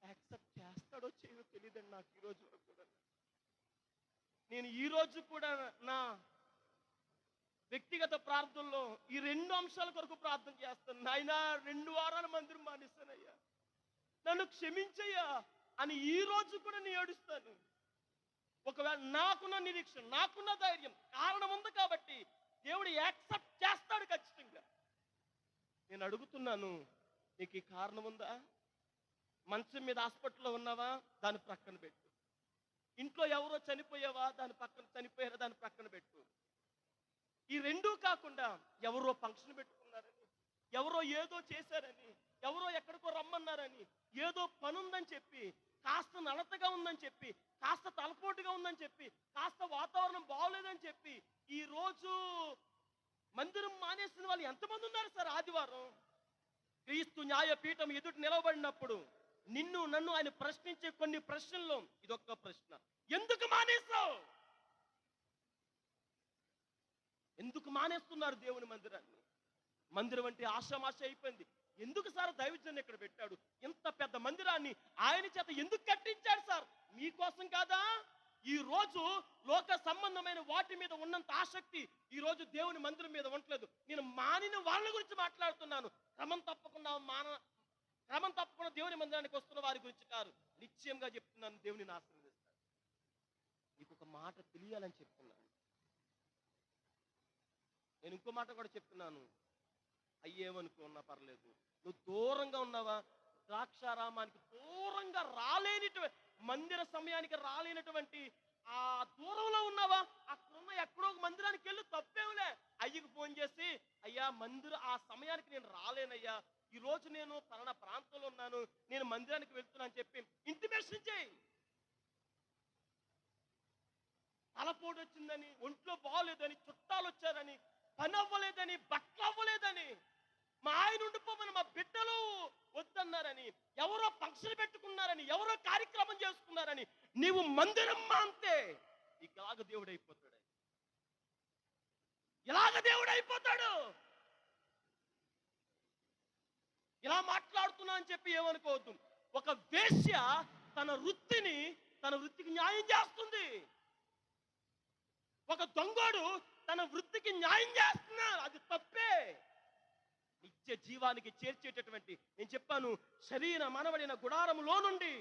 యాక్సెప్ట్ చేస్తాడో చేయదో తెలియదండి నాకు ఈ రోజు వరకు కూడా. నేను ఈ రోజు కూడా నా వ్యక్తిగత ప్రార్థనలో ఈ 2 అంశాల కొరకు ప్రార్థన చేస్తాను. నాయనా 2 వారాల మందిరం మానేస్తానయ్యా, నన్ను క్షమించయ్యా అని ఈ రోజు కూడా నేను ఏడుస్తాను. ఒకవేళ నాకున్న నిరీక్షణ, నాకున్న ధైర్యం, కారణం ఉంది కాబట్టి దేవుడు యాక్సెప్ట్ చేస్తాడు ఖచ్చితంగా. నేను అడుగుతున్నాను, నీకు ఈ కారణం ఉందా? మంచం మీద హాస్పిటల్లో ఉన్నావా, దాని ప్రక్కన పెట్టు. ఇంట్లో ఎవరో చనిపోయావా, చనిపోయారా దాని ప్రక్కన పెట్టు. ఈ 2 కాకుండా ఎవరో ఫంక్షన్ పెట్టుకున్నారని, ఎవరో ఏదో చేశారని, ఎవరో ఎక్కడికో రమ్మన్నారని, ఏదో పని ఉందని చెప్పి, కాస్త నలతగా ఉందని చెప్పి, కాస్త తలపోటుగా ఉందని చెప్పి, కాస్త వాతావరణం బాగోలేదని చెప్పి ఈ రోజు మందిరం మానేసిన వాళ్ళు ఎంతమంది ఉన్నారు సార్? ఆదివారం క్రీస్తు న్యాయపీఠం ఎదుటి నిలబడినప్పుడు నిన్ను నన్ను ఆయన ప్రశ్నించే కొన్ని ప్రశ్నల్లో ఇదొక్క ప్రశ్న, ఎందుకు మానేస్తావు? ఎందుకు మానేస్తున్నారు దేవుని మందిరాన్ని? మందిరం అంటే ఆషామాష అయిపోయింది. ఎందుకు సార్ దైవజన్ ఇక్కడ పెట్టాడు? ఇంత పెద్ద మందిరాన్ని ఆయన చేత ఎందుకు కట్టించాడు సార్? మీకోసం కాదా? ఈ రోజు లోక సంబంధమైన వాటి మీద ఉన్నంత ఆసక్తి ఈ రోజు దేవుని మందిరం మీద ఉండలేదు. నేను మానిన వాళ్ళ గురించి మాట్లాడుతున్నాను. క్రమం తప్పకుండా దేవుని మందిరానికి వస్తున్న వారి గురించి కాదు. నిశ్చయంగా చెప్తున్నాను, దేవుని ఆశీర్వదిస్తాను. నీకు ఒక మాట తెలియాలని చెప్తున్నాను. నేను ఇంకో మాట కూడా చెప్తున్నాను, అయ్యేమనుకున్నా పర్లేదు, నువ్వు దూరంగా ఉన్నావా, ద్రాక్షారామానికి దూరంగా మందిర సమయానికి రాలేనటువంటి ఆ దూరంలో ఉన్నావా, అక్కడున్న ఎక్కడో ఒక మందిరానికి వెళ్ళు, తప్పేవులే. అయ్యకి ఫోన్ చేసి, అయ్యా ఆ సమయానికి నేను రాలేనయ్యా, ఈ రోజు నేను పలానా ప్రాంతంలో ఉన్నాను, నేను మందిరానికి వెళ్తున్నా అని చెప్పి ఇంటిమేషన్ చేయి. ఆవిడ వచ్చిందని, ఒంట్లో బాగోలేదని, చుట్టాలు వచ్చారని, పని అవ్వలేదని, బట్టలు అవ్వలేదని, మా ఆయన ఉండిపోమని మా బిడ్డలు వద్దన్నారని, ఎవరో ఫంక్షన్ పెట్టుకున్నారని, ఎవరో కార్యక్రమం చేసుకున్నారని నీవు మందిరమ్మా అంతే ఇలాగ దేవుడు అయిపోతాడు. ఇలాగ దేవుడు అయిపోతాడు. ఇలా మాట్లాడుతున్నా అని చెప్పి ఏమనుకోవద్దు. ఒక వేశ్య తన వృత్తికి న్యాయం చేస్తుంది. ఒక దొంగోడు తన వృత్తికి న్యాయం చేస్తున్నాడు. అది తప్పే. నిత్య జీవానికి చేర్చేటటువంటి, నేను చెప్పాను, శరీర మనవడిన గుడారములో నుండి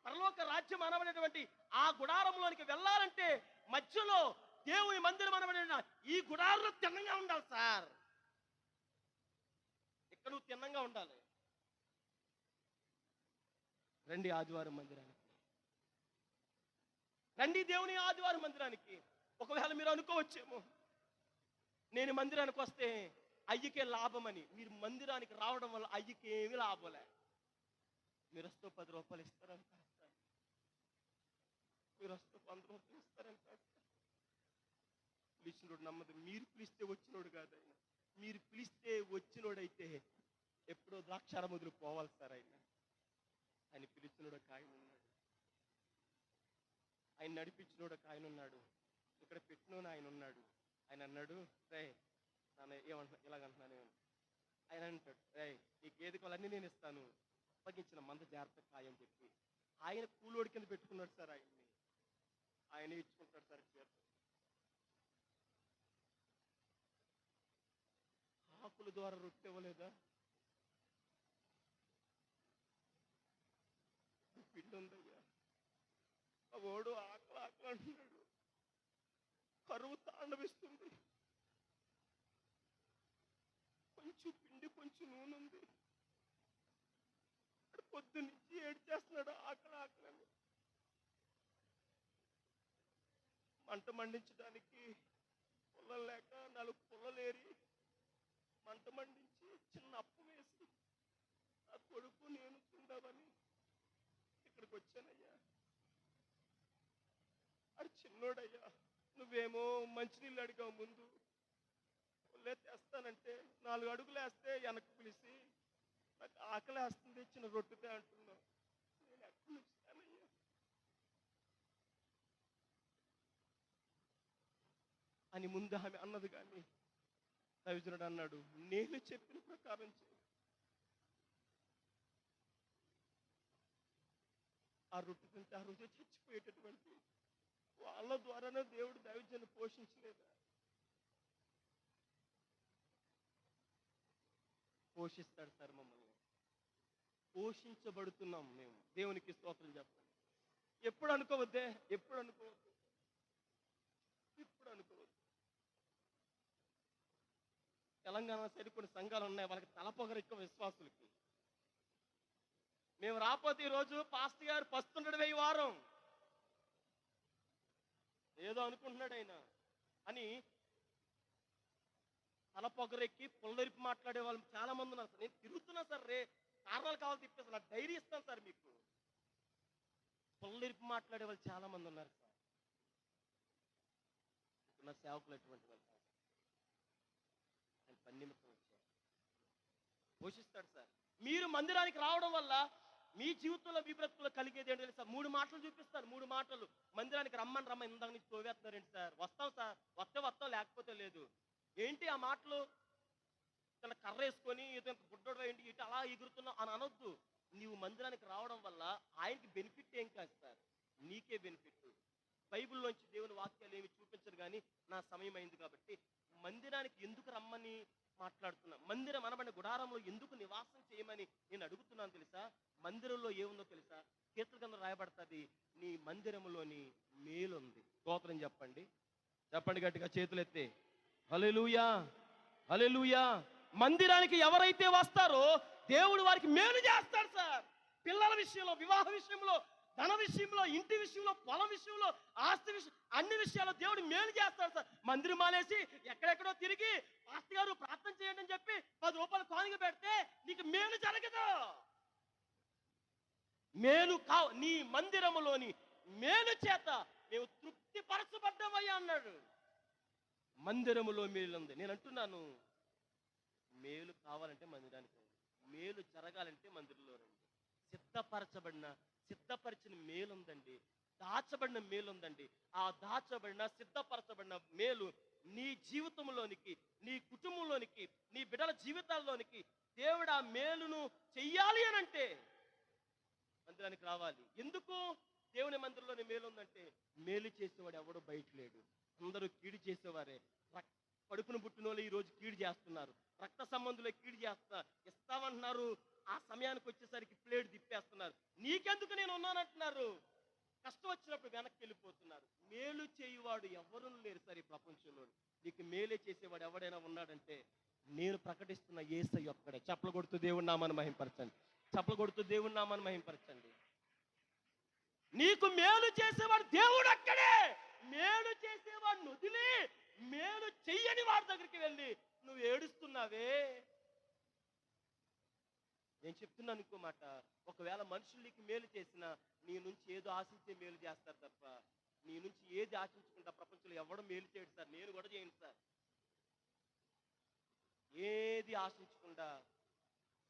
పరలోక రాజ్యం అనబడినటువంటి ఆ గుడారంలోనికి వెళ్ళాలంటే మధ్యలో దేవుని మందిరం అనబడిన ఈ గుడారంలో తిన్నంగా ఉండాలి సార్. ఇక్కడ నువ్వు తిన్నంగా ఉండాలి. రండి ఆదివారం మందిరానికి, రండి దేవుని ఆదివారం మందిరానికి. ఒకవేళ మీరు అనుకోవచ్చేమో, నేను మందిరానికి వస్తే అయ్యకే లాభమని. మీరు మందిరానికి రావడం వల్ల అయ్యకి ఏమి లాభలే. మీరు వస్తూ 10 రూపాయలు ఇస్తారని కాదు సార్, మీరు వస్తూ 100 రూపాయలు ఇస్తారని కాదు సార్. పిలిచినోడు నమ్మదు. మీరు పిలిస్తే వచ్చినోడు కాదు ఆయన. మీరు పిలిస్తే వచ్చినోడైతే ఎప్పుడో ద్రాక్షారం వదిలి పోవాలి సార్. ఆయన పిలిచినోడు ఒక ఆయన ఉన్నాడు, ఆయన నడిపించినోడు ఒక ఆయన ఉన్నాడు, ఇక్కడ పెట్టినోడు ఆయన ఉన్నాడు. ఆయన అన్నాడు, రే నాన్న ఏమంటున్నా ఇలాగంటున్నాను. ఆయన అంటాడు, రే ఈ గేదె కొలన్నీ నేను ఇస్తాను, అప్పగించిన మంద జాగ్రత్త కాయని చెప్పి ఆయన కూలోడి కింద పెట్టుకున్నాడు సార్. ఆయన ఇచ్చుకుంటాడు సార్ చేత. ఆకుల ద్వారా రొట్టె ఇవ్వలేదా? పిండి ఉందయ్యా. ఆ ఓడు ఆకలి అంటున్నాడు, కరువు తాండవిస్తుంది, కొంచెం పిండి కొంచెం నూనె ఉంది. పొద్దున్నుంచి ఏడ్చేస్తున్నాడు ఆకలి. మంట మండించడానికి పుల్లలు లేక 4 పుల్లలేరి మంట మండించి చిన్న అప్పు వేసి ఆ కొడుకు నేను తిందామని ఇక్కడికి వచ్చానయ్యా. అది చిన్నోడయ్యా, నువ్వేమో మంచినీళ్ళు అడిగావు ముందు, తెస్తానంటే 4 అడుగులు వేస్తే వెనక్కి పిలిచి నాకు ఆకలి వేస్తుంది చిన్న రొట్టెతే అంటున్నావు. నేను ఎక్కడి నుంచి ఇస్తానయ్యా? అని ముందు ఆమె అన్నది. కానీ దైవజనుడు అన్నాడు, నేను చెప్పిన ప్రకారం చేయి. ఆ రొట్టె తింటే ఆ రోజే చచ్చిపోయేటటువంటి వాళ్ళ ద్వారానే దేవుడు దైవజను పోషించలేదా? పోషిస్తాడు సార్. మమ్మల్ని పోషించబడుతున్నాం మేము. దేవునికి స్తోత్రం చెప్పండి. ఎప్పుడు అనుకోవద్దు. తెలంగాణ సైడ్ కొన్ని సంఘాలు ఉన్నాయి, వాళ్ళకి తలపొగరు ఎక్కువ విశ్వాసులకి. మేము రాకపోతే ఈరోజు పాస్టర్ గారు పస్తుండడు ఈ వారం ఏదో అనుకుంటున్నాడు ఆయన అని తలపొగరెక్కి పుల్లరిపి మాట్లాడే వాళ్ళు చాలా మంది ఉన్నారు సార్. నేను తిరుగుతున్నా సార్, కారణాలు కావాలి తిప్పేస్తాను, నాకు డైరీ ఇస్తాను సార్. మీకు పుల్లరిపి మాట్లాడే వాళ్ళు చాలా మంది ఉన్నారు సార్. నా సేవకులు ఎటువంటి వాళ్ళు సార్. ఆయన పని నిమిత్తం వచ్చారు, పోషిస్తాడు సార్. మీరు మందిరానికి రావడం వల్ల మీ జీవితంలో మీ బ్రతుకులో కలిగేది ఏంటి తెలుసా? 3 మాటలు చూపిస్తారు. 3 మాటలు. మందిరానికి రమ్మని ఇందాక నుంచి తోవేస్తున్నారేంటి సార్? వస్తాం సార్, వస్తాం లేకపోతే లేదు. ఏంటి ఆ మాటలు? తన కర్ర వేసుకొని ఏదో బుడ్డోడు ఏంటి ఇటు అలా ఎగురుతున్నావు అని అనొద్దు. నీవు మందిరానికి రావడం వల్ల ఆయనకి బెనిఫిట్ ఏం కాదు సార్, నీకే బెనిఫిట్. బైబిల్లోంచి దేవుని వాక్యాలు ఏమి చూపించరు. కానీ నా సమయం అయింది కాబట్టి మందిరానికి ఎందుకు రమ్మని మాట్లాడుతున్నా, మందిరం అనబడిన గుడారంలో ఎందుకు నివాసం చేయమని నేను అడుగుతున్నాను తెలుసా? మందిరంలో ఏముందో తెలుసా? కీర్తన గ్రంథంలో రాయబడుతుంది, నీ మందిరంలోని మేలుంది. స్తోత్రం చెప్పండి గట్టిగా, చేతులు ఎత్తే హల్లెలూయా, హల్లెలూయా. మందిరానికి ఎవరైతే వస్తారో దేవుడు వారికి మేలు చేస్తాడు సార్. పిల్లల విషయంలో, వివాహ విషయంలో, ధన విషయంలో, ఇంటి విషయంలో, పొలం విషయంలో, ఆస్తి విషయం, అన్ని విషయాల్లో దేవుడు మేలు చేస్తాడు సార్. మందిరం మానేసి ఎక్కడెక్కడో తిరిగి పాస్టర్ గారు ప్రార్థన చేయండి అని చెప్పి 10 రూపాయలు కానుక పెడితే నీకు మేలు జరగదు. మేలు నీ మందిరములోని మేలు చేత మేము తృప్తి తృప్తిపరచబడ్డామయ్యా అన్నాడు. మందిరములో మేలుంది. నేను అంటున్నాను, మేలు కావాలంటే మందిరానికి రండి. మేలు జరగాలంటే మందిరంలో రండి. సిద్ధపరచబడిన సిద్ధపరిచిన మేలుందండి. దాచబడిన మేలుందండి. ఆ దాచబడిన సిద్ధపరచబడిన మేలు నీ జీవితంలోనికి, నీ కుటుంబంలోనికి, నీ బిడ్డల జీవితాల్లోనికి దేవుడు ఆ మేలును చెయ్యాలి అనంటే మందిరానికి రావాలి. ఎందుకు దేవుని మందిరంలోని మేలు ఉందంటే, మేలు చేసేవాడు ఎవడు బయట లేడు. అందరూ కీడు చేసేవారే. కడుపును పుట్టిన వాళ్ళు ఈ రోజు కీడు చేస్తున్నారు. రక్త సంబంధులే కీడు చేస్తున్నారు. ఇస్తామంటున్నారు, ఆ సమయానికి వచ్చేసరికి ప్లేట్ తిప్పేస్తున్నారు. నీకెందుకు నేను ఉన్నానంటున్నారు. కష్టం వచ్చినప్పుడు వెనక్కి వెళ్ళిపోతున్నారు. మేలు చేయువాడు ఎవరు లేరు సార్ ఈ ప్రపంచంలో. నీకు మేలే చేసేవాడు ఎవడైనా ఉన్నాడంటే నేను ప్రకటిస్తున్న యేసయ్య ఒక్కడే. చప్పలు కొడుతూ దేవుడి నామాన్ని మహింపరచండి. చప్పలు కొడుతూ దేవుడి నామాన్ని మహింపరచండి. నీకు మేలు చేసేవాడు దేవుడు అక్కడే. మేలు చేసేవాడిని వదిలి మేలు చెయ్యని వాడి దగ్గరికి వెళ్ళి నువ్వు ఏడుస్తున్నావే. నేను చెప్తున్నాను ఇంకో మాట, ఒకవేళ మనుషులు నీకు మేలు చేసినా నీ నుంచి ఏదో ఆశించే మేలు చేస్తారు తప్ప నీ నుంచి ఏది ఆశించకుండా ప్రపంచంలో ఎవడం మేలు చేయడు సార్. నేను కూడా చేయను సార్. ఏది ఆశించకుండా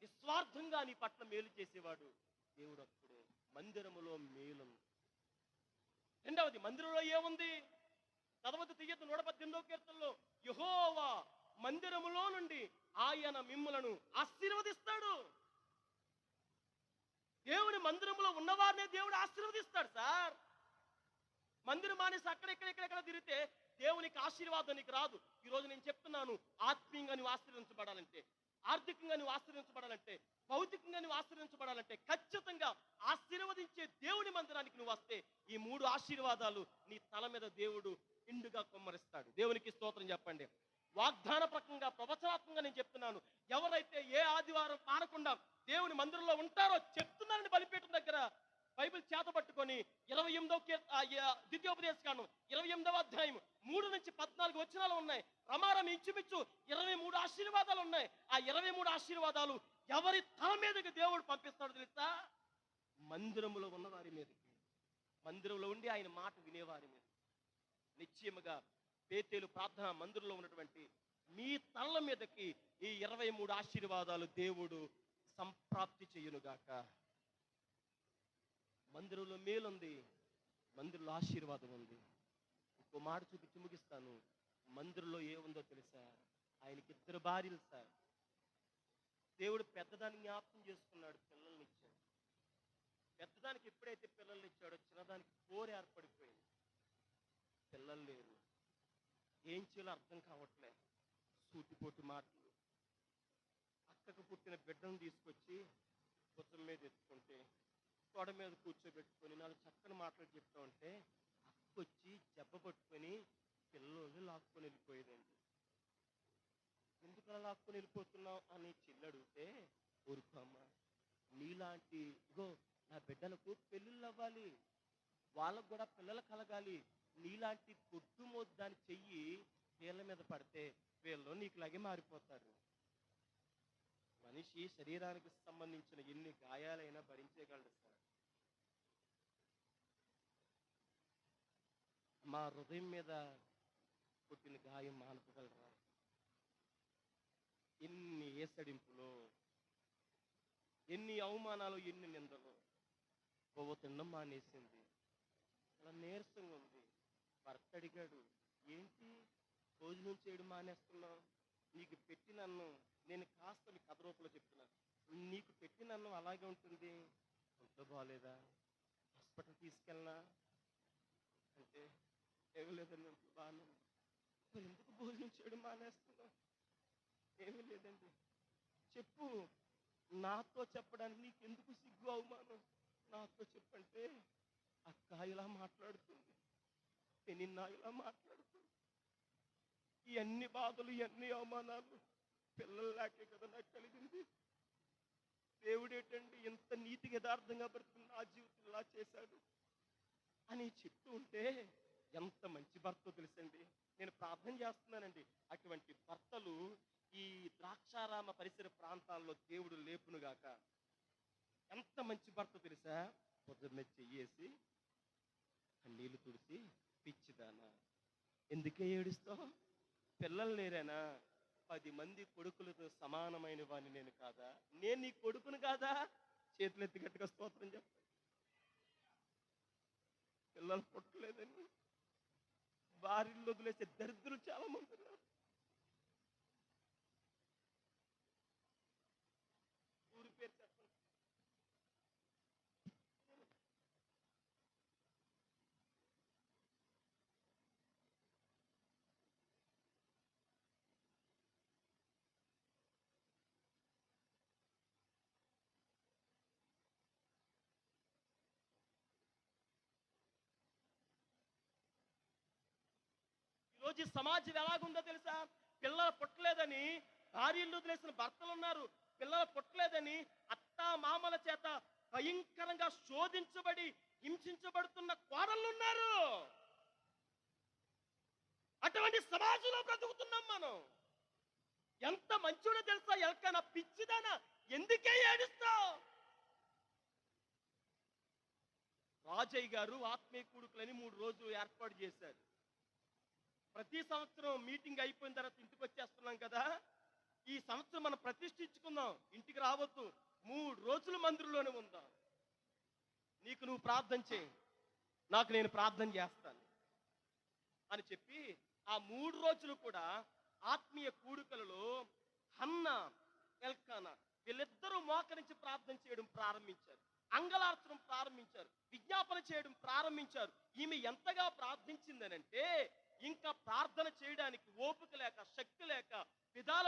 నిస్వార్థంగా నీ పట్ల మేలు చేసేవాడు దేవుడు ఒక్కడే. మందిరములో మేలు. రెండవది, మందిరంలో ఏముంది? చదవద్దు తీయద్దు. 118వ కీర్తనలో యెహోవా మందిరములో నుండి ఆయన మిమ్ములను ఆశీర్వదిస్తాడు. దేవుని మందిరంలో ఉన్నవారినే దేవుడు ఆశీర్వదిస్తాడు సార్. మందిరం మానేసి అక్కడెక్కడెక్కడెక్కడ తిరిగితే దేవునికి ఆశీర్వాదం నీకు రాదు. ఈరోజు నేను చెప్తున్నాను, ఆత్మీయంగా నువ్వు ఆశీర్వించబడాలంటే, ఆర్థికంగా నువ్వు ఆశీర్వించబడాలంటే, భౌతికంగా నువ్వు ఆశీర్వించబడాలంటే ఖచ్చితంగా ఆశీర్వదించే దేవుని మందిరానికి నువ్వు వస్తే ఈ 3 ఆశీర్వాదాలు నీ తల మీద దేవుడు ఇండుగా కొమ్మరిస్తాడు. దేవునికి స్తోత్రం చెప్పండి. వాగ్దాన ప్రకంగా, ప్రవచనాత్మకంగా నేను చెప్తున్నాను, ఎవరైతే ఏ ఆదివారం మానకుండా దేవుని మందిరంలో ఉంటారో చెప్తున్నారని బలిపీఠం దగ్గర బైబిల్ చేత పట్టుకొని 28వ ద్వితీయోపదేశకాండం 28వ అధ్యాయం 3 నుంచి 14 వచనాలు ఉన్నాయి. రమారం ఇంచుమించు 23 ఆశీర్వాదాలు ఉన్నాయి. ఆ 23 ఆశీర్వాదాలు ఎవరి తల మీదకి దేవుడు పంపిస్తాడో తెలుసా? మందిరములో ఉన్న వారి మీదకి, మందిరంలో ఉండి ఆయన మాట వినేవారి మీద. నిశ్చయముగా బేతేలు ప్రార్థన మందిరంలో ఉన్నటువంటి మీ తలల మీదకి ఈ 23 ఆశీర్వాదాలు దేవుడు సంప్రాప్తి చేయునుగాక. మందిరంలో మేలుంది, మందిరంలో ఆశీర్వాదం ఉంది. ఇంకో మాట చూపించి ముగిస్తాను. మందిరంలో ఏముందో తెలుసా? ఆయనకి 2 భార్యలు సార్. దేవుడు పెద్దదాన్ని జ్ఞాపకం చేసుకున్నాడు, పిల్లల్ని ఇచ్చాడు. పెద్దదానికి ఎప్పుడైతే పిల్లల్ని ఇచ్చాడో చిన్నదానికి కోరి ఏర్పడిపోయింది. పిల్లలు లేరు, ఏం చేయాలో అర్థం కావట్లే. సూటిపోటి మాటలు. అక్కకు పుట్టిన బిడ్డను తీసుకొచ్చి భుజం మీద ఎత్తుకుంటే, తొడ మీద కూర్చోబెట్టుకొని 4 చక్కని మాటలు చెప్తా ఉంటే అక్కొచ్చి జబ్బ పట్టుకొని పిల్లలు లాక్కొని వెళ్ళిపోయేదండి. ఎందుకు అలా లాక్కొని వెళ్ళిపోతున్నావు అని చెల్లి అడిగితే, ఊరుకోమ్మ, నీలాంటి ఇగో నా బిడ్డలకు పెళ్ళిళ్ళు అవ్వాలి, వాళ్ళకు కూడా పిల్లలు కలగాలి, నీలాంటి కొట్టు మోద్దాని చెయ్యి వీళ్ళ మీద పడితే వీళ్ళు నీకులాగే మారిపోతారు. మనిషి శరీరానికి సంబంధించిన ఎన్ని గాయాలైనా భరించగలడు సార్. మా హృదయం మీద పుట్టిన గాయం మానుకోగలరా? ఎన్ని ఏసడింపులో, ఎన్ని అవమానాలు, ఎన్ని నిందలు. బొవ్వ తినడం మానేసింది, అలా నీరసంగా ఉంది. భర్త అడిగాడు, ఏంటి భోజనం చేయడం మానేస్తున్నావు? నీకు పెట్టిన అన్నం, నేను కాస్త మీ కథ రూపంలో చెప్తున్నాను, నీకు పెట్టిన అన్నం అలాగే ఉంటుంది, ఒంట్లో బాగోలేదా, హాస్పిటల్ తీసుకెళ్ళనా అంటే, ఏమీ లేదండి ఒంట్లో బాగానే ఉంది. మరి ఎందుకు భోజనం చేయడం మానేస్తున్నావు? ఏమీ లేదండి. చెప్పు, నాతో చెప్పడానికి నీకు ఎందుకు సిగ్గు అవమానం? నాతో చెప్పంటే అక్క ఇలా మాట్లాడుతుంది, నిన్న ఇలా మాట్లాడుతుంది. ఈ అన్ని బాధలు, ఇవన్నీ అవమానాలు పిల్లలు లేకే కదా నాకు కలిగింది. దేవుడు ఏంటండి ఎంత నీతికి యథార్థంగా బ్రతుకుని నా జీవితం ఇలా చేశాడు అని చెప్తూ ఉంటే ఎంత మంచి భర్త తెలుసండి. నేను ప్రార్థన చేస్తున్నానండి, అటువంటి భర్తలు ఈ ద్రాక్షారామ పరిసర ప్రాంతాల్లో దేవుడు లేపునుగాక. ఎంత మంచి భర్త తెలుసా? పొద్దున్నే చెయ్యేసి నీళ్లు తుడిసి పిచ్చిదానా, ఎందుకే ఏడుస్తావు? పిల్లలు లేరేనా? 10 మంది కొడుకులతో సమానమైన వాడిని నేను కాదా? నేను నీ కొడుకును కాదా? చేతులెత్తి గట్టిగా స్తోత్రం చెప్పు. పిల్లలు పుట్టలేదని భార్యలు వదిలేసే దరిద్రులు చాలా మంది ఉన్నారు. ఊరి పేరు చెప్పండి. ఈరోజు ఈ సమాజం ఎలాగుందో తెలుసా? పిల్లలు పుట్టలేదని భార్యలు వదిలేసిన భర్తలు ఉన్నారు. పిల్లలు పుట్టలేదని అత్త మామల చేత భయంకరంగా శోధించబడి హింసించబడుతున్న కోడళ్ళు ఉన్నారు. అటువంటి సమాజంలో బ్రతుకుతున్నాం మనం. ఎంత మంచోడో తెలుసా? ఎలకన్నా పిచ్చిదానా, ఎందుకే ఏడుస్తావు? రాజయ్య గారు ఆత్మీయ కూడుకులని 3 రోజులు ఏర్పాటు చేశారు. ప్రతి సంవత్సరం మీటింగ్ అయిపోయిన తర్వాత ఇంటికి వచ్చేస్తున్నాం కదా, ఈ సంవత్సరం మనం ప్రతిష్ఠించుకుందాం, ఇంటికి రావద్దు, 3 రోజులు మందిరంలోనే ఉందాం. నీకు నువ్వు ప్రార్థన చేయి, నాకు నేను ప్రార్థన చేస్తాను అని చెప్పి ఆ 3 రోజులు కూడా ఆత్మీయ కూడుకలలో హన్న, ఎల్కానా వీళ్ళిద్దరూ మోకరించి ప్రార్థన చేయడం ప్రారంభించారు. అంగలార్చడం ప్రారంభించారు. విజ్ఞాపన చేయడం ప్రారంభించారు. ఈమె ఎంతగా ప్రార్థించిందనంటే ఇంకా ప్రార్థన చేయడానికి ఓపిక లేక, శక్తి లేక విధాల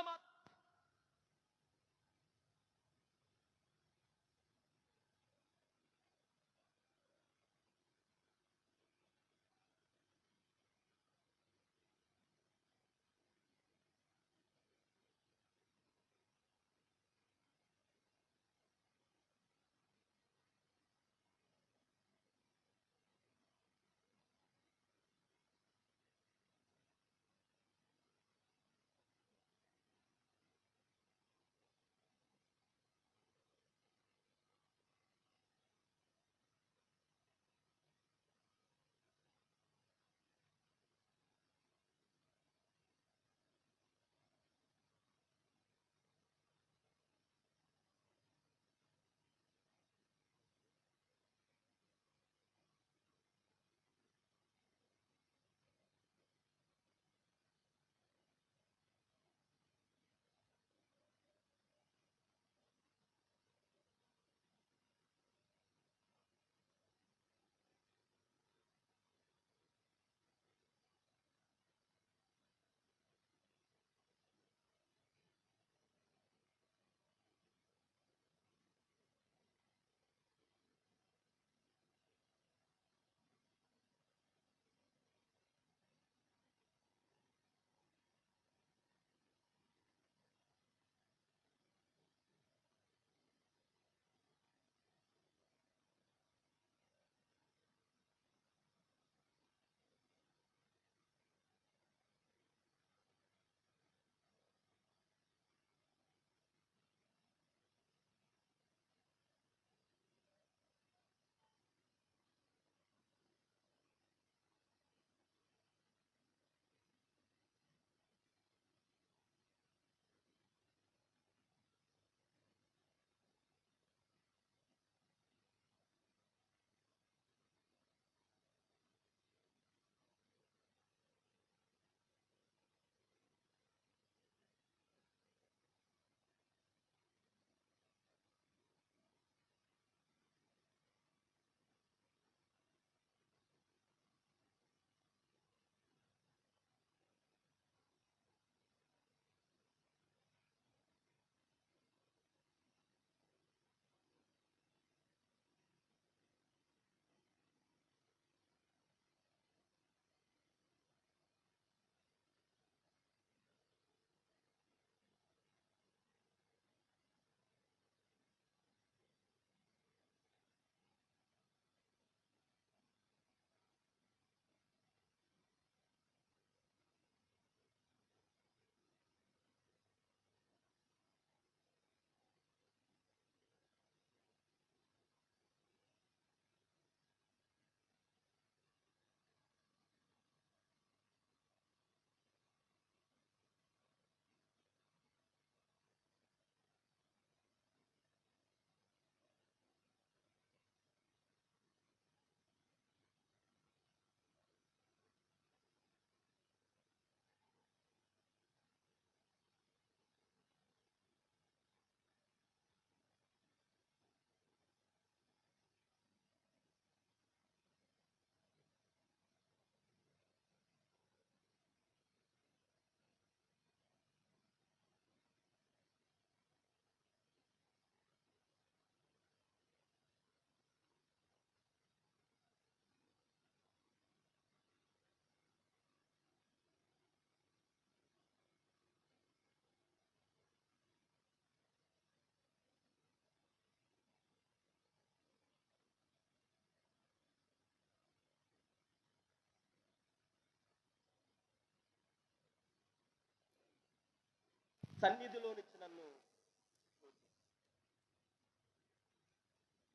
సన్నిధిలో నుంచి నన్ను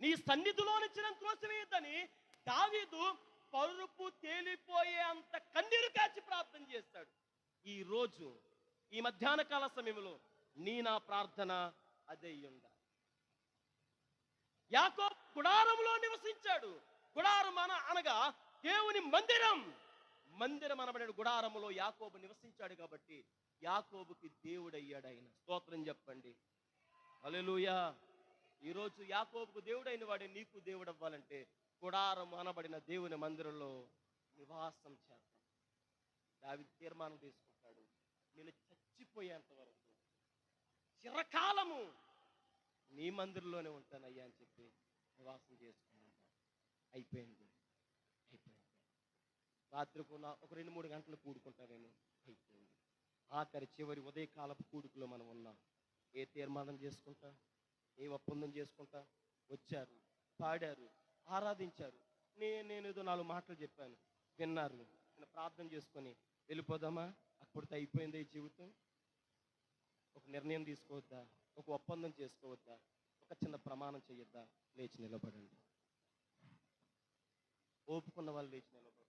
నీ సన్నిధిలో నుంచి నన్ను త్రోసివేయొద్దని దావీదు పరుపు తేలిపోయే అంత కన్నీరు కాచి ప్రార్థన చేస్తాడు. ఈ రోజు ఈ మధ్యాహ్న కాల సమయంలో నా ప్రార్థన అదే ఉండాలి. యాకోబు గుడారంలో నివసించాడు. గుడారం అనగా దేవుని మందిరం. మందిరం అనబడిన గుడారములో యాకోబు నివసించాడు కాబట్టి యాకోబుకి దేవుడయ్యాడు ఆయన. స్తోత్రం చెప్పండి. హల్లెలూయా. ఈరోజు యాకోబుకు దేవుడైన వాడే నీకు దేవుడు అవ్వాలంటే గుడారం అనబడిన దేవుని మందిరంలో నివాసం చేస్తాం. దావీదు తీర్మానం తీసుకుంటాడు, నేను చచ్చిపోయేంత వరకు చిరకాలము నీ మందిరంలోనే ఉంటానయ్యా అని చెప్పి నివాసం చేసుకున్నాను. అయిపోయింది. రాత్రికి ఒక 2-3 గంటలు కూడుకుంటామేమో, అయిపోయింది. ఆఖరి చివరి ఉదయకాలపు కూడుకులో మనం ఉన్నాం. ఏ తీర్మానం చేసుకుంటా, ఏ ఒప్పందం చేసుకుంటా? వచ్చారు, పాడారు, ఆరాధించారు. నేను ఏదో 4 మాటలు చెప్పాను, విన్నారు. నేను ప్రార్థన చేసుకొని వెళ్ళిపోదామా? అప్పటితో అయిపోయింది ఈ జీవితం. ఒక నిర్ణయం తీసుకోవద్దా? ఒక ఒప్పందం చేసుకోవద్దా? ఒక చిన్న ప్రమాణం చేయొద్దా? లేచి నిలబడండి. ఓపుకున్న వాళ్ళు లేచి నిలబడండి.